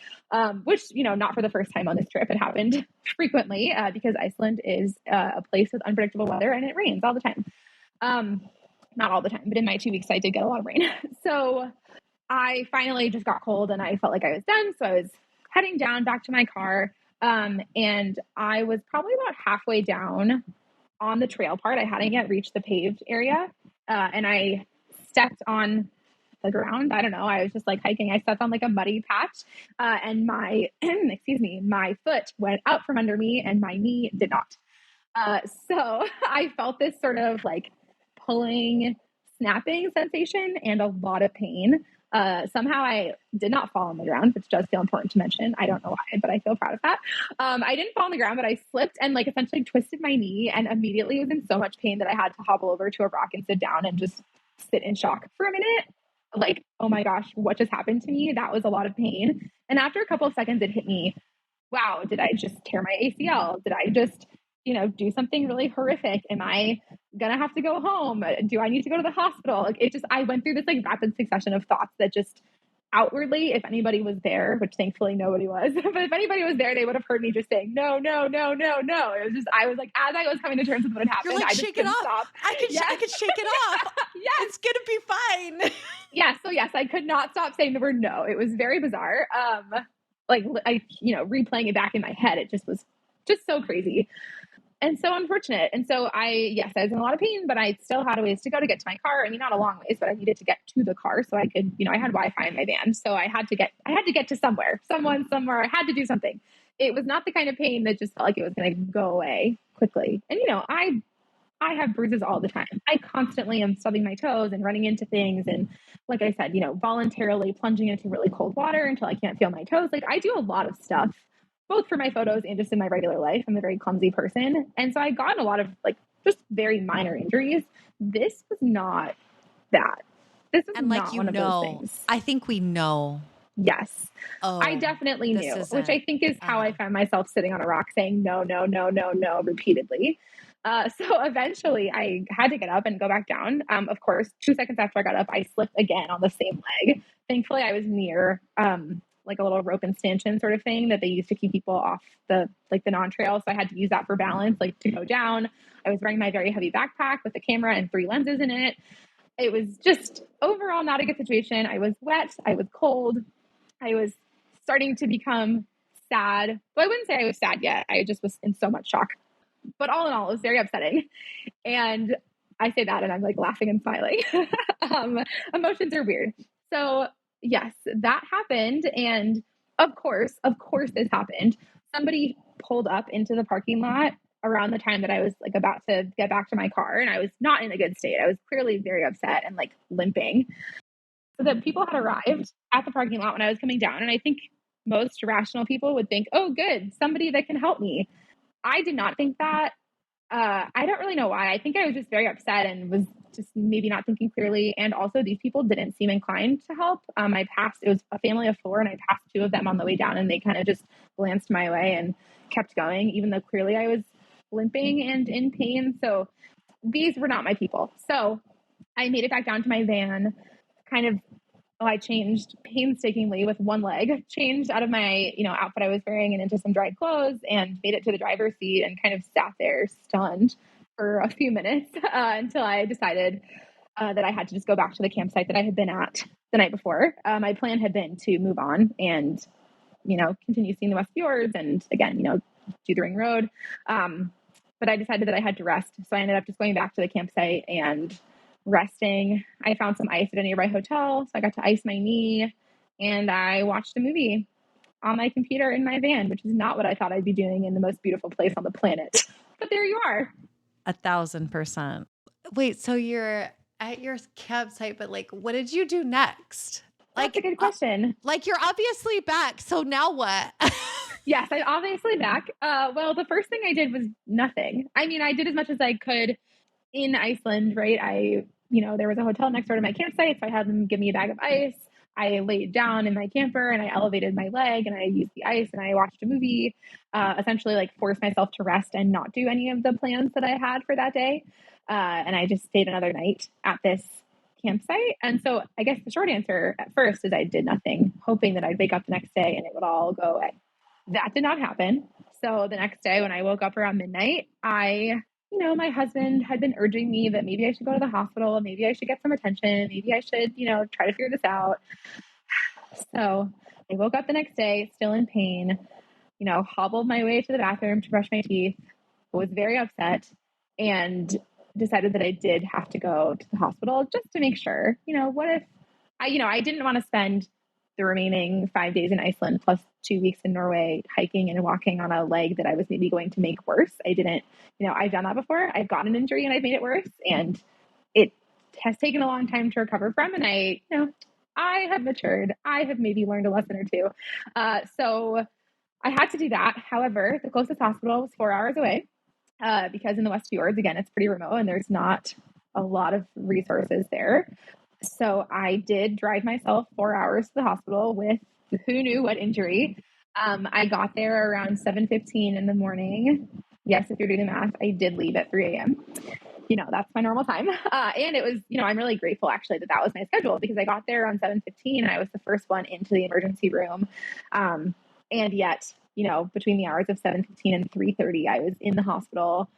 which, not for the first time on this trip. It happened frequently because Iceland is a place with unpredictable weather and it rains all the time. Not all the time, but in my 2 weeks, I did get a lot of rain. So I finally just got cold and I felt like I was done. So I was heading down back to my car. And I was probably about halfway down on the trail part. I hadn't yet reached the paved area. And I stepped on the ground. I don't know. I was just like hiking. I stepped on like a muddy patch, and my, my foot went out from under me and my knee did not. So I felt this sort of like pulling, snapping sensation and a lot of pain. Somehow I did not fall on the ground, which does feel important to mention. I don't know why, but I feel proud of that. I didn't fall on the ground, but I slipped and like essentially twisted my knee and immediately was in so much pain that I had to hobble over to a rock and sit down and just sit in shock for a minute. Like, oh my gosh, what just happened to me? That was a lot of pain. And after a couple of seconds, it hit me. Wow, did I just tear my ACL? Did I just, do something really horrific? Am I gonna have to go home? Do I need to go to the hospital? Like I went through this like rapid succession of thoughts that just outwardly, if anybody was there, which thankfully nobody was, but if anybody was there, they would have heard me just saying, no, no, no, no, no. It was just, I was like, as I was coming to terms with what had happened, You're like, I just shake it couldn't off. stop. I can shake it off. Yes. It's going to be fine. Yeah. So yes, I could not stop saying the word no. It was very bizarre. Like I, replaying it back in my head, it just was just so crazy. And so unfortunate. And so I was in a lot of pain, but I still had a ways to go to get to my car. I mean, not a long ways, but I needed to get to the car so I could, I had Wi-Fi in my van. So I had to get to somewhere. I had to do something. It was not the kind of pain that just felt like it was going to go away quickly. And, I have bruises all the time. I constantly am stubbing my toes and running into things. And like I said, voluntarily plunging into really cold water until I can't feel my toes. Like I do a lot of stuff, both for my photos and just in my regular life. I'm a very clumsy person. And so I got a lot of like just very minor injuries. This was not that. This is not one of those things. I think we know. Yes. Oh, I definitely knew, which I think is how I found myself sitting on a rock saying no, no, no, no, no, repeatedly. So eventually I had to get up and go back down. Of course, 2 seconds after I got up, I slipped again on the same leg. Thankfully, I was near like a little rope and stanchion sort of thing that they used to keep people off the non-trail. So I had to use that for balance, like to go down. I was wearing my very heavy backpack with a camera and 3 lenses in it. It was just overall not a good situation. I was wet. I was cold. I was starting to become sad. Well, I wouldn't say I was sad yet. I just was in so much shock. But all in all, it was very upsetting. And I say that and I'm like laughing and smiling. Emotions are weird. So yes, that happened. And of course this happened. Somebody pulled up into the parking lot around the time that I was like about to get back to my car. And I was not in a good state. I was clearly very upset and like limping. So the people had arrived at the parking lot when I was coming down. And I think most rational people would think, oh, good, somebody that can help me. I did not think that. I don't really know why. I think I was just very upset and was just maybe not thinking clearly. And also these people didn't seem inclined to help. It was a family of 4 and I passed 2 of them on the way down and they kind of just glanced my way and kept going, even though clearly I was limping and in pain. So these were not my people. So I made it back down to my van, I changed painstakingly with one leg, changed out of my, outfit I was wearing and into some dry clothes and made it to the driver's seat and kind of sat there stunned for a few minutes until I decided that I had to just go back to the campsite that I had been at the night before. My plan had been to move on and, continue seeing the West Fjords and again, do the ring road. But I decided that I had to rest. So I ended up just going back to the campsite and resting. I found some ice at a nearby hotel, so I got to ice my knee, and I watched a movie on my computer in my van, which is not what I thought I'd be doing in the most beautiful place on the planet. But there you are. 1,000%. Wait, so you're at your campsite, but like, what did you do next? That's a good question. You're obviously back. So now what? Yes, I'm obviously back. Well, the first thing I did was nothing. I mean, I did as much as I could in Iceland, right? There was a hotel next door to my campsite, so I had them give me a bag of ice. I laid down in my camper and I elevated my leg and I used the ice and I watched a movie, essentially like forced myself to rest and not do any of the plans that I had for that day. And I just stayed another night at this campsite. And so I guess the short answer at first is I did nothing, hoping that I'd wake up the next day and it would all go away. That did not happen. So the next day when I woke up around midnight, my husband had been urging me that maybe I should go to the hospital, maybe I should get some attention, maybe I should, try to figure this out. So I woke up the next day, still in pain, hobbled my way to the bathroom to brush my teeth, was very upset, and decided that I did have to go to the hospital just to make sure. What if I didn't want to spend the remaining 5 days in Iceland plus 2 weeks in Norway hiking and walking on a leg that I was maybe going to make worse. I didn't, I've done that before. I've gotten an injury and I've made it worse, and it has taken a long time to recover from. And I have matured. I have maybe learned a lesson or two. So I had to do that. However, the closest hospital was 4 hours away because in the West Fjords, again, it's pretty remote and there's not a lot of resources there. So I did drive myself 4 hours to the hospital with who knew what injury. I got there around 7:15 in the morning. Yes, if you're doing the math, I did leave at 3 a.m. That's my normal time. And it was, I'm really grateful actually that was my schedule because I got there around 7:15 and I was the first one into the emergency room. And yet, between the hours of 7:15 and 3:30, I was in the hospital.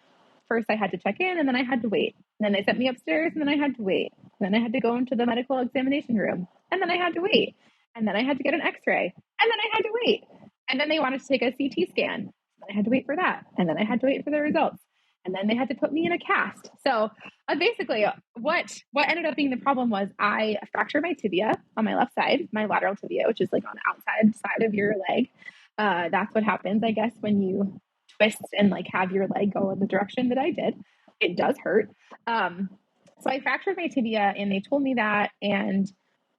First, I had to check in and then I had to wait. And then they sent me upstairs and then I had to wait. And then I had to go into the medical examination room and then I had to wait. And then I had to get an x-ray and then I had to wait. And then they wanted to take a CT scan. I had to wait for that. And then I had to wait for the results. And then they had to put me in a cast. So basically what ended up being the problem was I fractured my tibia on my left side, my lateral tibia, which is like on the outside side of your leg. That's what happens, I guess, when you twist and like have your leg go in the direction that I did. It does hurt. So I fractured my tibia and they told me that. And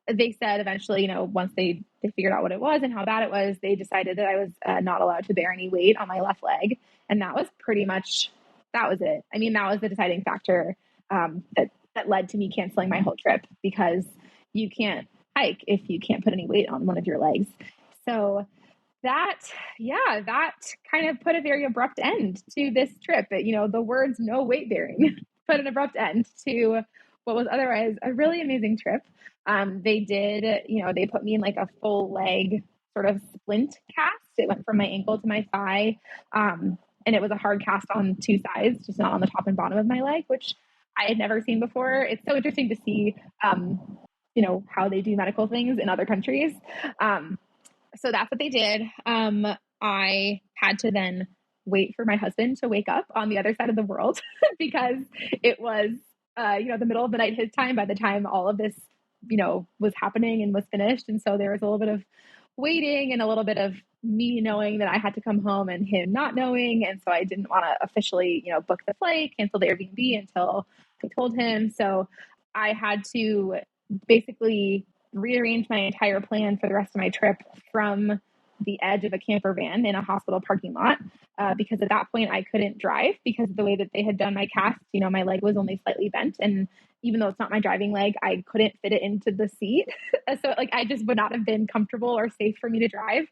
they said eventually, once they figured out what it was and how bad it was, they decided that I was not allowed to bear any weight on my left leg. And that was that was it. I mean, that was the deciding factor that led to me canceling my whole trip because you can't hike if you can't put any weight on one of your legs. So that kind of put a very abrupt end to this trip. The words "no weight bearing" put an abrupt end to what was otherwise a really amazing trip. They did, they put me in like a full leg sort of splint cast. It went from my ankle to my thigh. And it was a hard cast on two sides, just not on the top and bottom of my leg, which I had never seen before. It's so interesting to see, how they do medical things in other countries. So that's what they did. I had to then wait for my husband to wake up on the other side of the world because it was, the middle of the night his time by the time all of this, was happening and was finished. And so there was a little bit of waiting and a little bit of me knowing that I had to come home and him not knowing. And so I didn't want to officially, book the flight, cancel the Airbnb until I told him. So I had to basically rearrange my entire plan for the rest of my trip from the edge of a camper van in a hospital parking lot because at that point I couldn't drive because of the way that they had done my cast. My leg was only slightly bent, and even though it's not my driving leg, I couldn't fit it into the seat. So I just would not have been comfortable or safe for me to drive.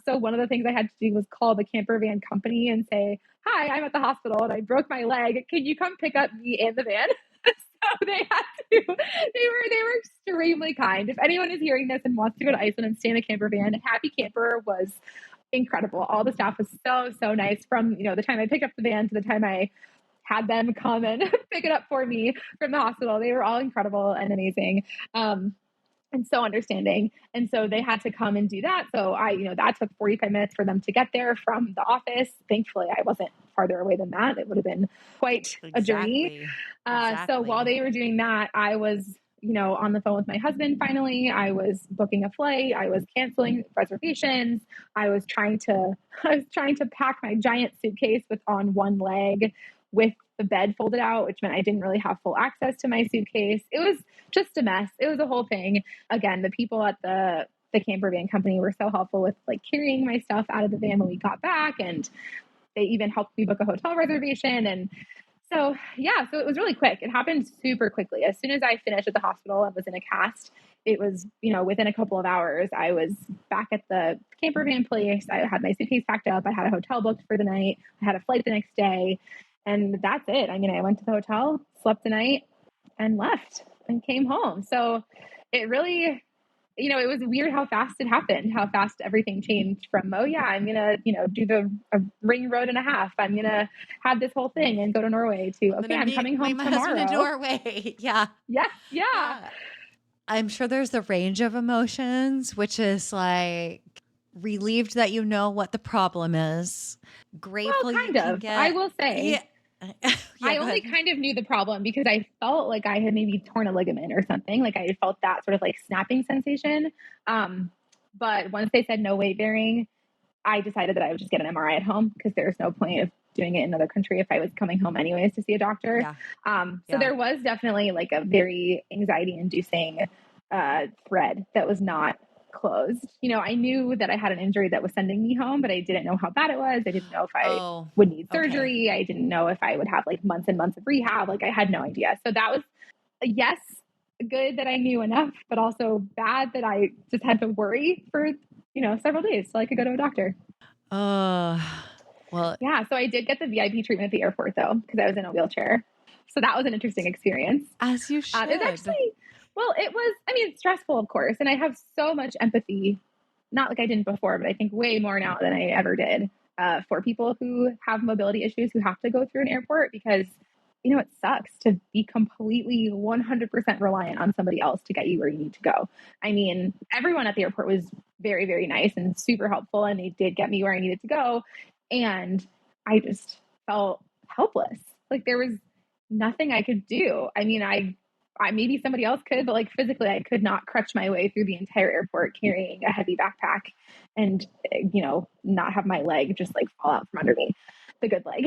So one of the things I had to do was call the camper van company and say, "Hi, I'm at the hospital and I broke my leg. Can you come pick up me and the van?" So they had to. They were extremely kind. If anyone is hearing this and wants to go to Iceland and stay in a camper van, Happy Camper was incredible. All the staff was so nice from the time I picked up the van to the time I had them come and pick it up for me from the hospital. They were all incredible and amazing. And so understanding. And so they had to come and do that. So that took 45 minutes for them to get there from the office. Thankfully, I wasn't farther away than that. It would have been quite a journey. So while they were doing that, I was, on the phone with my husband. Finally, I was booking a flight. I was canceling reservations. I was trying to pack my giant suitcase on one leg with the bed folded out, which meant I didn't really have full access to my suitcase. It was just a mess. It was a whole thing. Again, the people at the camper van company were so helpful with carrying my stuff out of the van when we got back. And they even helped me book a hotel reservation. And so it was really quick. It happened super quickly. As soon as I finished at the hospital and was in a cast, it was, within a couple of hours, I was back at the camper van place. I had my suitcase packed up. I had a hotel booked for the night. I had a flight the next day. And that's it. I mean, I went to the hotel, slept the night, and left and came home. So it really, it was weird how fast it happened, how fast everything changed from, oh yeah, I'm going to, do a ring road and a half. I'm going to have this whole thing and go to Norway to, okay, I'm coming home my tomorrow. husband in Norway. Yeah. Yes. Yeah. Yeah. I'm sure there's a range of emotions, which is like relieved that you know what the problem is. Grateful Well, you kind can of. I get. will say. Yeah. I only kind of knew the problem because I felt like I had maybe torn a ligament or something. Like I felt that sort of like snapping sensation. But once they said no weight bearing, I decided that I would just get an MRI at home because there's no point of doing it in another country if I was coming home anyways to see a doctor. Yeah. So there was definitely like a very anxiety inducing thread that was not closed. I knew that I had an injury that was sending me home, but I didn't know how bad it was. I didn't know if I would need surgery. I didn't know if I would have like months and months of rehab. Like I had no idea. So that was, yes, good that I knew enough, but also bad that I just had to worry for, several days so I could go to a doctor. Well, yeah. So I did get the VIP treatment at the airport though, because I was in a wheelchair. So that was an interesting experience. As you should. It's actually, well, it was, stressful, of course. And I have so much empathy, not like I didn't before, but I think way more now than I ever did for people who have mobility issues who have to go through an airport because, it sucks to be completely 100% reliant on somebody else to get you where you need to go. I mean, everyone at the airport was very, very nice and super helpful, and they did get me where I needed to go. And I just felt helpless. Like there was nothing I could do. I mean, I maybe somebody else could, but like physically, I could not crutch my way through the entire airport carrying a heavy backpack and, not have my leg just like fall out from under me, the good leg.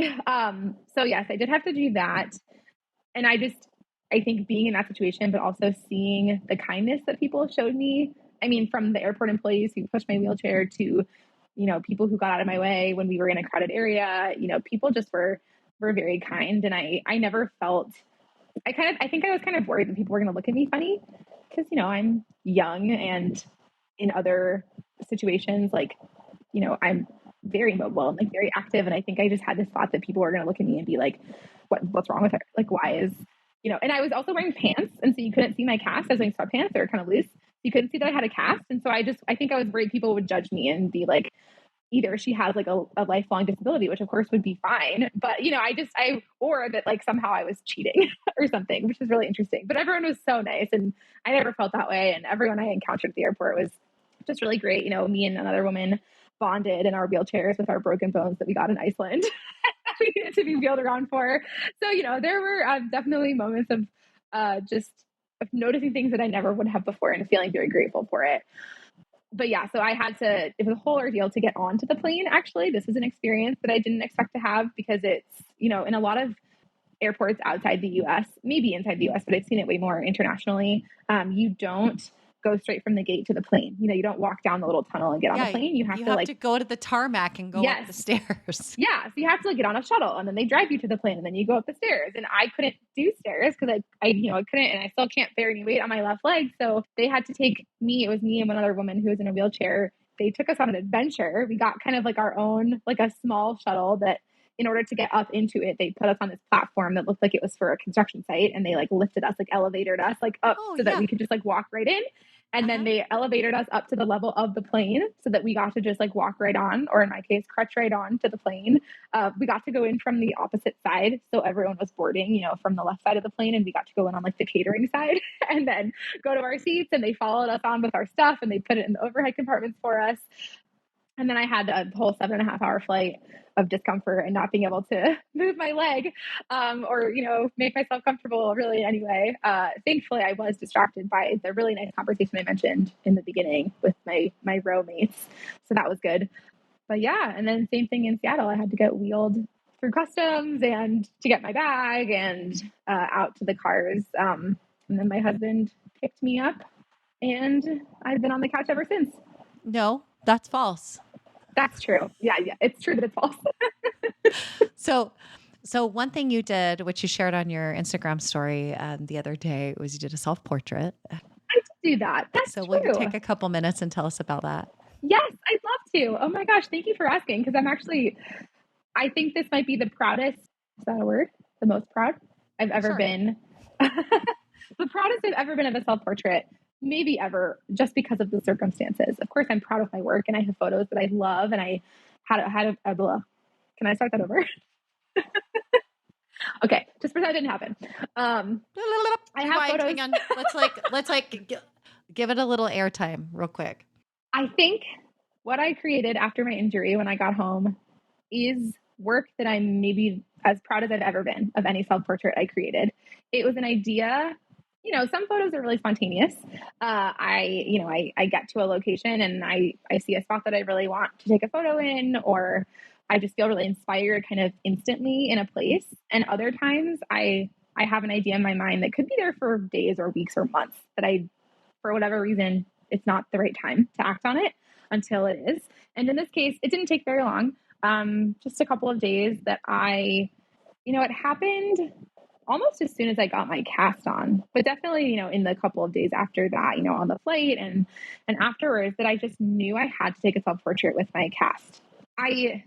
So yes, I did have to do that. And I think being in that situation, but also seeing the kindness that people showed me, from the airport employees who pushed my wheelchair to, people who got out of my way when we were in a crowded area, people just were very kind. And I never felt, I think I was kind of worried that people were going to look at me funny because, I'm young and in other situations, like, I'm very mobile and like very active. And I think I just had this thought that people were going to look at me and be like, what's wrong with her? Like, why is, and I was also wearing pants. And so you couldn't see my cast. I was wearing sweatpants. They were kind of loose. You couldn't see that I had a cast. And so I think I was worried people would judge me and be like, either she has like a lifelong disability, which of course would be fine. But, or that like somehow I was cheating or something, which is really interesting. But everyone was so nice. And I never felt that way. And everyone I encountered at the airport was just really great. Me and another woman bonded in our wheelchairs with our broken bones that we got in Iceland. We needed to be wheeled around for. So, there were definitely moments of just of noticing things that I never would have before and feeling very grateful for it. But yeah, so it was a whole ordeal to get onto the plane. Actually, this is an experience that I didn't expect to have because it's, in a lot of airports outside the US, maybe inside the US, but I've seen it way more internationally. You don't go straight from the gate to the plane. You don't walk down the little tunnel and get on the plane. You have to go to the tarmac and go up the stairs. Yeah. So you have to get on a shuttle and then they drive you to the plane and then you go up the stairs. And I couldn't do stairs because I couldn't, and I still can't bear any weight on my left leg. So they had to take me. It was me and one other woman who was in a wheelchair. They took us on an adventure. We got kind of like our own, like a small shuttle that in order to get up into it, they put us on this platform that looked like it was for a construction site. And they like lifted us, like elevated us like up that we could just like walk right in. And then they elevated us up to the level of the plane so that we got to just like walk right on, or in my case, crutch right on to the plane. We got to go in from the opposite side. So everyone was boarding, from the left side of the plane, and we got to go in on like the catering side and then go to our seats, and they followed us on with our stuff and they put it in the overhead compartments for us. And then I had a whole 7.5-hour flight of discomfort and not being able to move my leg or, make myself comfortable really anyway. Thankfully, I was distracted by the really nice conversation I mentioned in the beginning with my row mates. So that was good. But yeah, and then same thing in Seattle. I had to get wheeled through customs and to get my bag and out to the cars. And then my husband picked me up and I've been on the couch ever since. No, that's false. That's true. Yeah, it's true that it's false. So one thing you did, which you shared on your Instagram story the other day, was you did a self-portrait. do that. That's So will you true. take a couple minutes and tell us about that? Yes, I'd love to. Oh my gosh, thank you for asking because I think this might be the proudest, is that a word? The most proud I've ever Sure. been. The proudest I've ever been of a self portrait, maybe ever, just because of the circumstances. Of course, I'm proud of my work and I have photos that I love and I had a blah. Can I start that over? Okay, just pretend it didn't happen. I have Rewind. photos. Hang on. Let's give it a little airtime real quick. I think what I created after my injury when I got home is work that I'm maybe as proud as I've ever been of any self portrait I created. It was an idea. Some photos are really spontaneous. I get to a location and I see a spot that I really want to take a photo in, or I just feel really inspired kind of instantly in a place. And other times I have an idea in my mind that could be there for days or weeks or months that for whatever reason, it's not the right time to act on it until it is. And in this case, it didn't take very long, just a couple of days that it happened almost as soon as I got my cast on, but definitely, in the couple of days after that, on the flight and afterwards, that I just knew I had to take a self-portrait with my cast. I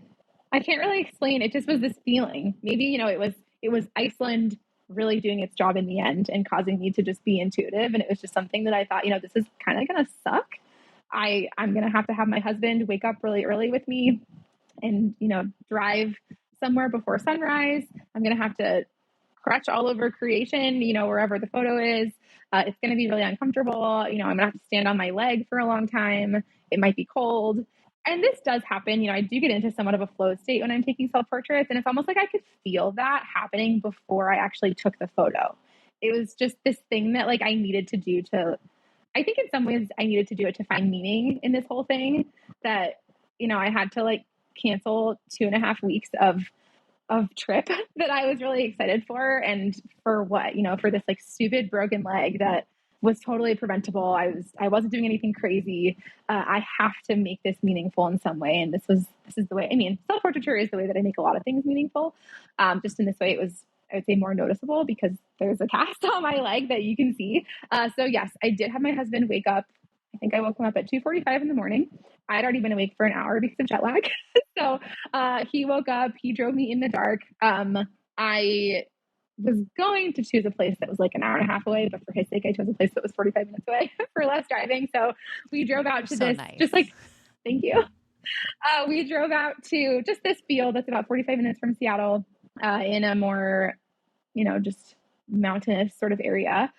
can't really explain. It just was this feeling. Maybe, it was Iceland really doing its job in the end and causing me to just be intuitive. And it was just something that I thought, this is kind of going to suck. I'm going to have my husband wake up really early with me and, drive somewhere before sunrise. I'm going to have to crutch all over creation, wherever the photo is. It's going to be really uncomfortable. I'm going to have to stand on my leg for a long time. It might be cold. And this does happen. I do get into somewhat of a flow state when I'm taking self-portraits. And it's almost like I could feel that happening before I actually took the photo. It was just this thing that I needed to do I think in some ways I needed to do it to find meaning in this whole thing, that, I had to cancel 2.5 weeks of trip that I was really excited for. And for what, for this stupid broken leg that was totally preventable. I wasn't doing anything crazy. I have to make this meaningful in some way. And this is the way, self-portraiture is the way that I make a lot of things meaningful. Just in this way, it was, I would say, more noticeable because there's a cast on my leg that you can see. So yes, I did have my husband wake up. I think I woke him up at 2:45 in the morning. I had already been awake for an hour because of jet lag. So he woke up, he drove me in the dark. I was going to choose a place that was an hour and a half away, but for his sake, I chose a place that was 45 minutes away for less driving. So we drove out to so this, nice. Thank you. We drove out to just this field that's about 45 minutes from Seattle, in a more, just mountainous sort of area.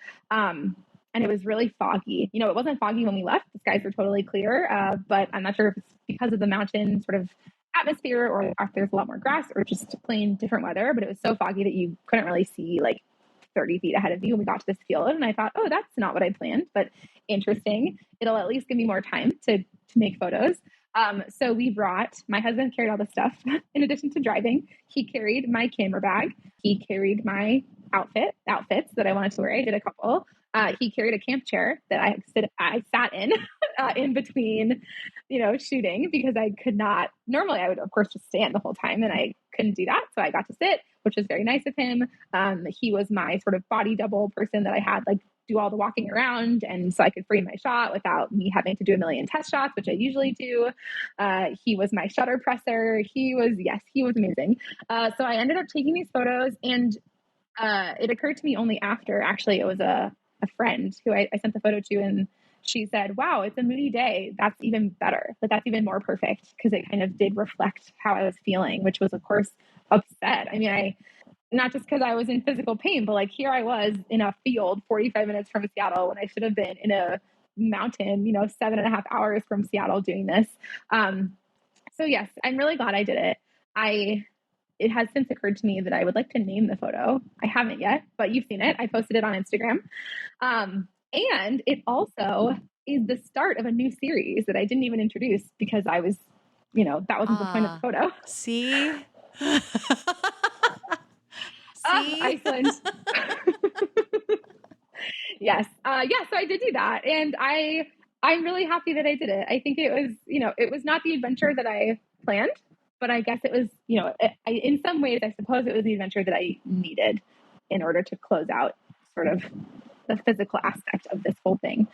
And it was really foggy. It wasn't foggy when we left. The skies were totally clear, but I'm not sure if it's because of the mountain sort of atmosphere or if there's a lot more grass or just plain different weather. But it was so foggy that you couldn't really see 30 feet ahead of you when we got to this field. And I thought, oh, that's not what I planned, but interesting. It'll at least give me more time to make photos. So my husband carried all the stuff in addition to driving. He carried my camera bag. He carried my outfits that I wanted to wear. I did a couple. He carried a camp chair that I sat in, in between, shooting because I could not, normally I would of course just stand the whole time and I couldn't do that. So I got to sit, which was very nice of him. He was my sort of body double person that I had do all the walking around. And so I could frame my shot without me having to do a million test shots, which I usually do. He was my shutter presser. He was amazing. So I ended up taking these photos and it occurred to me only after, actually, it was a friend who I sent the photo to, and she said, wow, it's a moody day. That's even better. That's even more perfect because it kind of did reflect how I was feeling, which was, of course, upset. Not just because I was in physical pain, but here I was in a field 45 minutes from Seattle when I should have been in a mountain, 7.5 hours from Seattle doing this. So yes, I'm really glad I did it. It has since occurred to me that I would like to name the photo. I haven't yet, but you've seen it. I posted it on Instagram. And it also is the start of a new series that I didn't even introduce because I was, that wasn't the point of the photo. See? Iceland. Yes. So I did do that. And I'm really happy that I did it. I think it was, it was not the adventure that I planned, but I guess it was, in some ways, I suppose it was the adventure that I needed in order to close out sort of the physical aspect of this whole thing.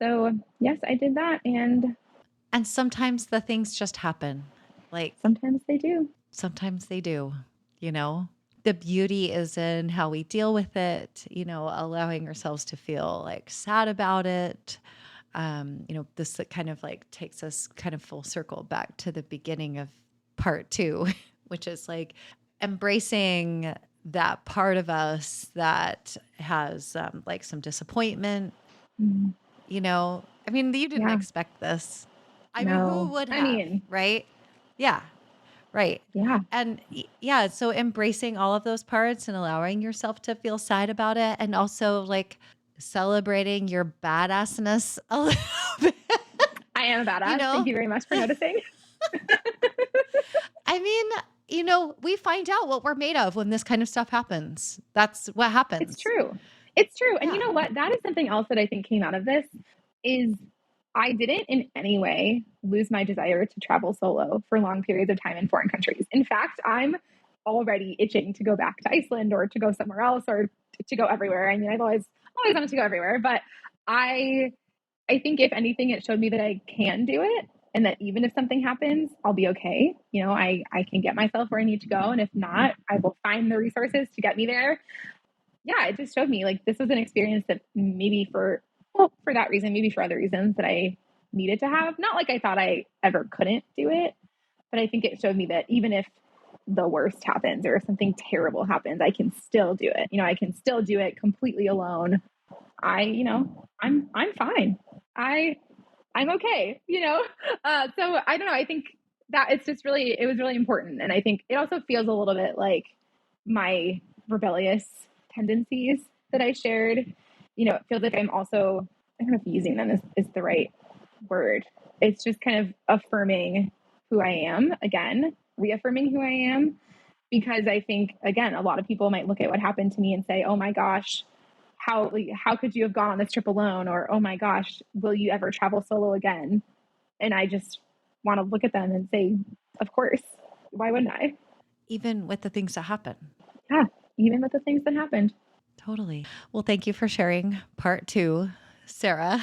So yes, I did that. And sometimes the things just happen. Like sometimes they do. sometimes they do, you know? The beauty is in how we deal with it, you know, allowing ourselves to feel like sad about it. This kind of like takes us kind of full circle back to the beginning of part two, which is like embracing that part of us that has like some disappointment. Mm, You know, I mean, you didn't yeah. expect this. I mean, who No. would I have, mean, right? Yeah, right. yeah. And yeah, so embracing all of those parts and allowing yourself to feel sad about it, and also like celebrating your badassness a little bit, I am a you badass. Thank know? you very much for noticing. I mean, we find out what we're made of when this kind of stuff happens. That's what It's happens. true. It's true. And you Yeah. know what? That is something else that I think came out of this is I didn't in any way lose my desire to travel solo for long periods of time in foreign countries. In fact, I'm already itching to go back to Iceland or to go somewhere else or to go everywhere. I mean, I've always wanted to go everywhere, but I I think if anything, it showed me that I can do it and that even if something happens, I'll be okay. You know, I can get myself where I need to go. And if not, I will find the resources to get me there. Yeah, it just showed me like this was an experience that maybe for that reason, maybe for other reasons that I needed to have. Not like I thought I ever couldn't do it, but I think it showed me that even if the worst happens or if something terrible happens, I can still do it. You know, I can still do it completely alone. I'm fine. I I'm okay, you know? So I don't know. I think that it was really important. And I think it also feels a little bit like my rebellious tendencies that I shared. You know, it feels like I'm also, I don't know if using them is the right word. It's just kind of affirming who I am again, reaffirming who I am. Because I think, again, a lot of people might look at what happened to me and say, oh my gosh, how could you have gone on this trip alone? Or, oh my gosh, will you ever travel solo again? And I just want to look at them and say, of course, why wouldn't I? Even with the things that happen. Yeah, even with the things that happened. Totally. Well, thank you for sharing part two, Sarah.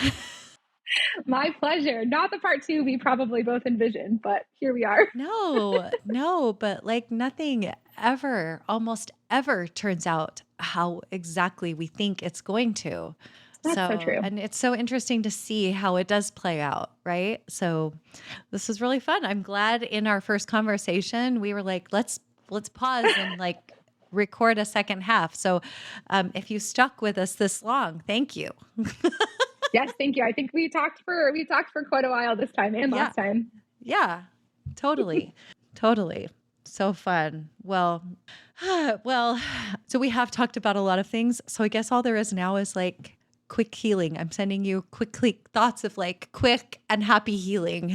My pleasure. Not the part two we probably both envisioned, but here we are. No, but like nothing ever, almost ever turns out how exactly we think it's going to. That's so So, true. and it's so interesting to see how it does play out, right? So, this was really fun. I'm glad in our first conversation we were like, let's pause and like record a second half. So, if you stuck with us this long, thank you. Yes, thank you. I think we talked for quite a while this time and Yeah. last time. Yeah, totally. Totally. So fun. Well, well, so we have talked about a lot of things. So I guess all there is now is like quick healing. I'm sending you quickly thoughts of like quick and happy healing.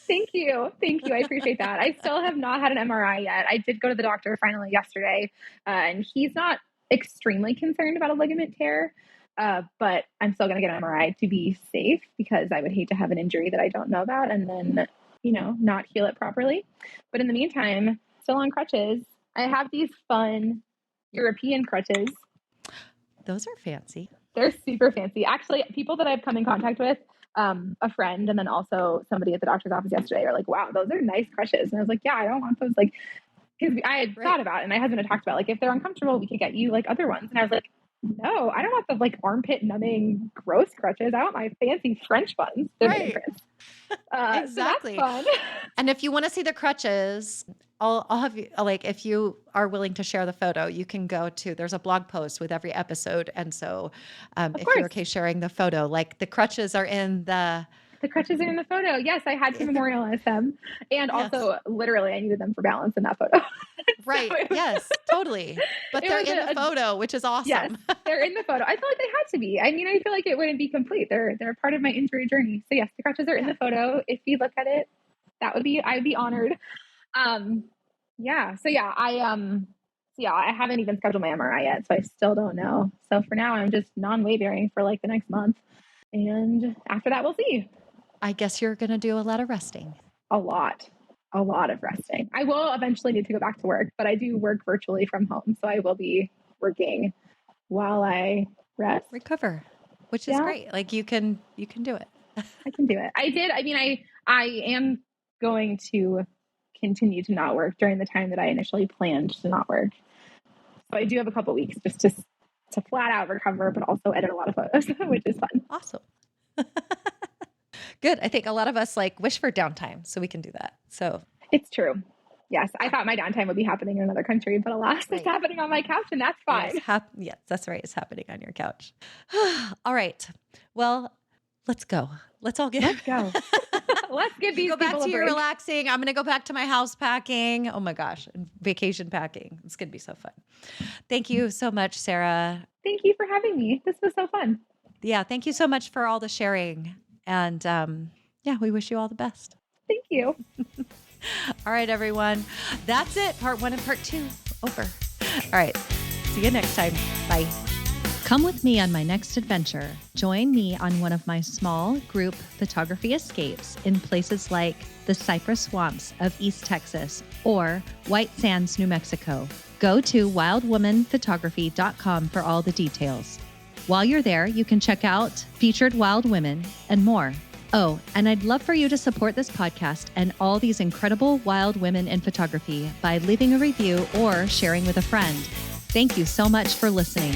Thank you. Thank you. I appreciate that. I still have not had an MRI yet. I did go to the doctor finally yesterday, and he's not extremely concerned about a ligament tear, but I'm still going to get an MRI to be safe because I would hate to have an injury that I don't know about and then, you know, not heal it properly. But in the meantime, still on crutches. I have these fun European crutches. Those are fancy. They're super fancy. Actually, people that I've come in contact with, a friend and then also somebody at the doctor's office yesterday are like, wow, those are nice crutches. And I was like, yeah, I don't want those. Like, because I had thought about it and my husband had talked about like, if they're uncomfortable, we could get you like other ones. And I was like, no, I don't want the like armpit numbing gross crutches. I want my fancy French ones. They're Right. So Exactly. that's fun. And if you want to see the crutches, I'll have you like if you are willing to share the photo, you can go to there's a blog post with every episode, and so if course. you're okay sharing the photo, like the crutches are in the crutches are in the photo. Yes, I had to memorialize them, and Yes. also literally I needed them for balance in that photo. Right. Yes, totally. But they're in the photo, which is awesome. Yes, they're in the photo. I felt like they had to be. I mean, I feel like it wouldn't be complete. They're part of my injury journey. So yes, the crutches are in the photo. If you look at it, I'd be honored. Yeah. So yeah, I haven't even scheduled my MRI yet, so I still don't know. So for now, I'm just non-weight bearing for like the next month, and after that, we'll see. I guess you're going to do a lot of resting. A lot of resting. I will eventually need to go back to work, but I do work virtually from home, so I will be working while I rest. recover, which is great. Like you can do it. I can do it. I am going to continue to not work during the time that I initially planned to not work. So I do have a couple weeks just to flat out recover, but also edit a lot of photos, which is fun. Awesome. Good. I think a lot of us like wish for downtime so we can do that. So it's true. Yes. I thought my downtime would be happening in another country, but alas, It's happening on my couch and that's fine. Yes, that's right. It's happening on your couch. All right. Well, let's go. Let's go. Let's give these go back people to a your break. relaxing. I'm going to go back to my house packing. Oh my gosh. And vacation packing. It's going to be so fun. Thank you so much, Sara. Thank you for having me. This was so fun. Yeah. Thank you so much for all the sharing. And we wish you all the best. Thank you. All right, everyone. That's it. Part 1 and part 2 over. All right. See you next time. Bye. Come with me on my next adventure. Join me on one of my small group photography escapes in places like the cypress swamps of East Texas or White Sands, New Mexico. Go to wildwomanphotography.com for all the details. While you're there, you can check out featured wild women and more. Oh, and I'd love for you to support this podcast and all these incredible wild women in photography by leaving a review or sharing with a friend. Thank you so much for listening.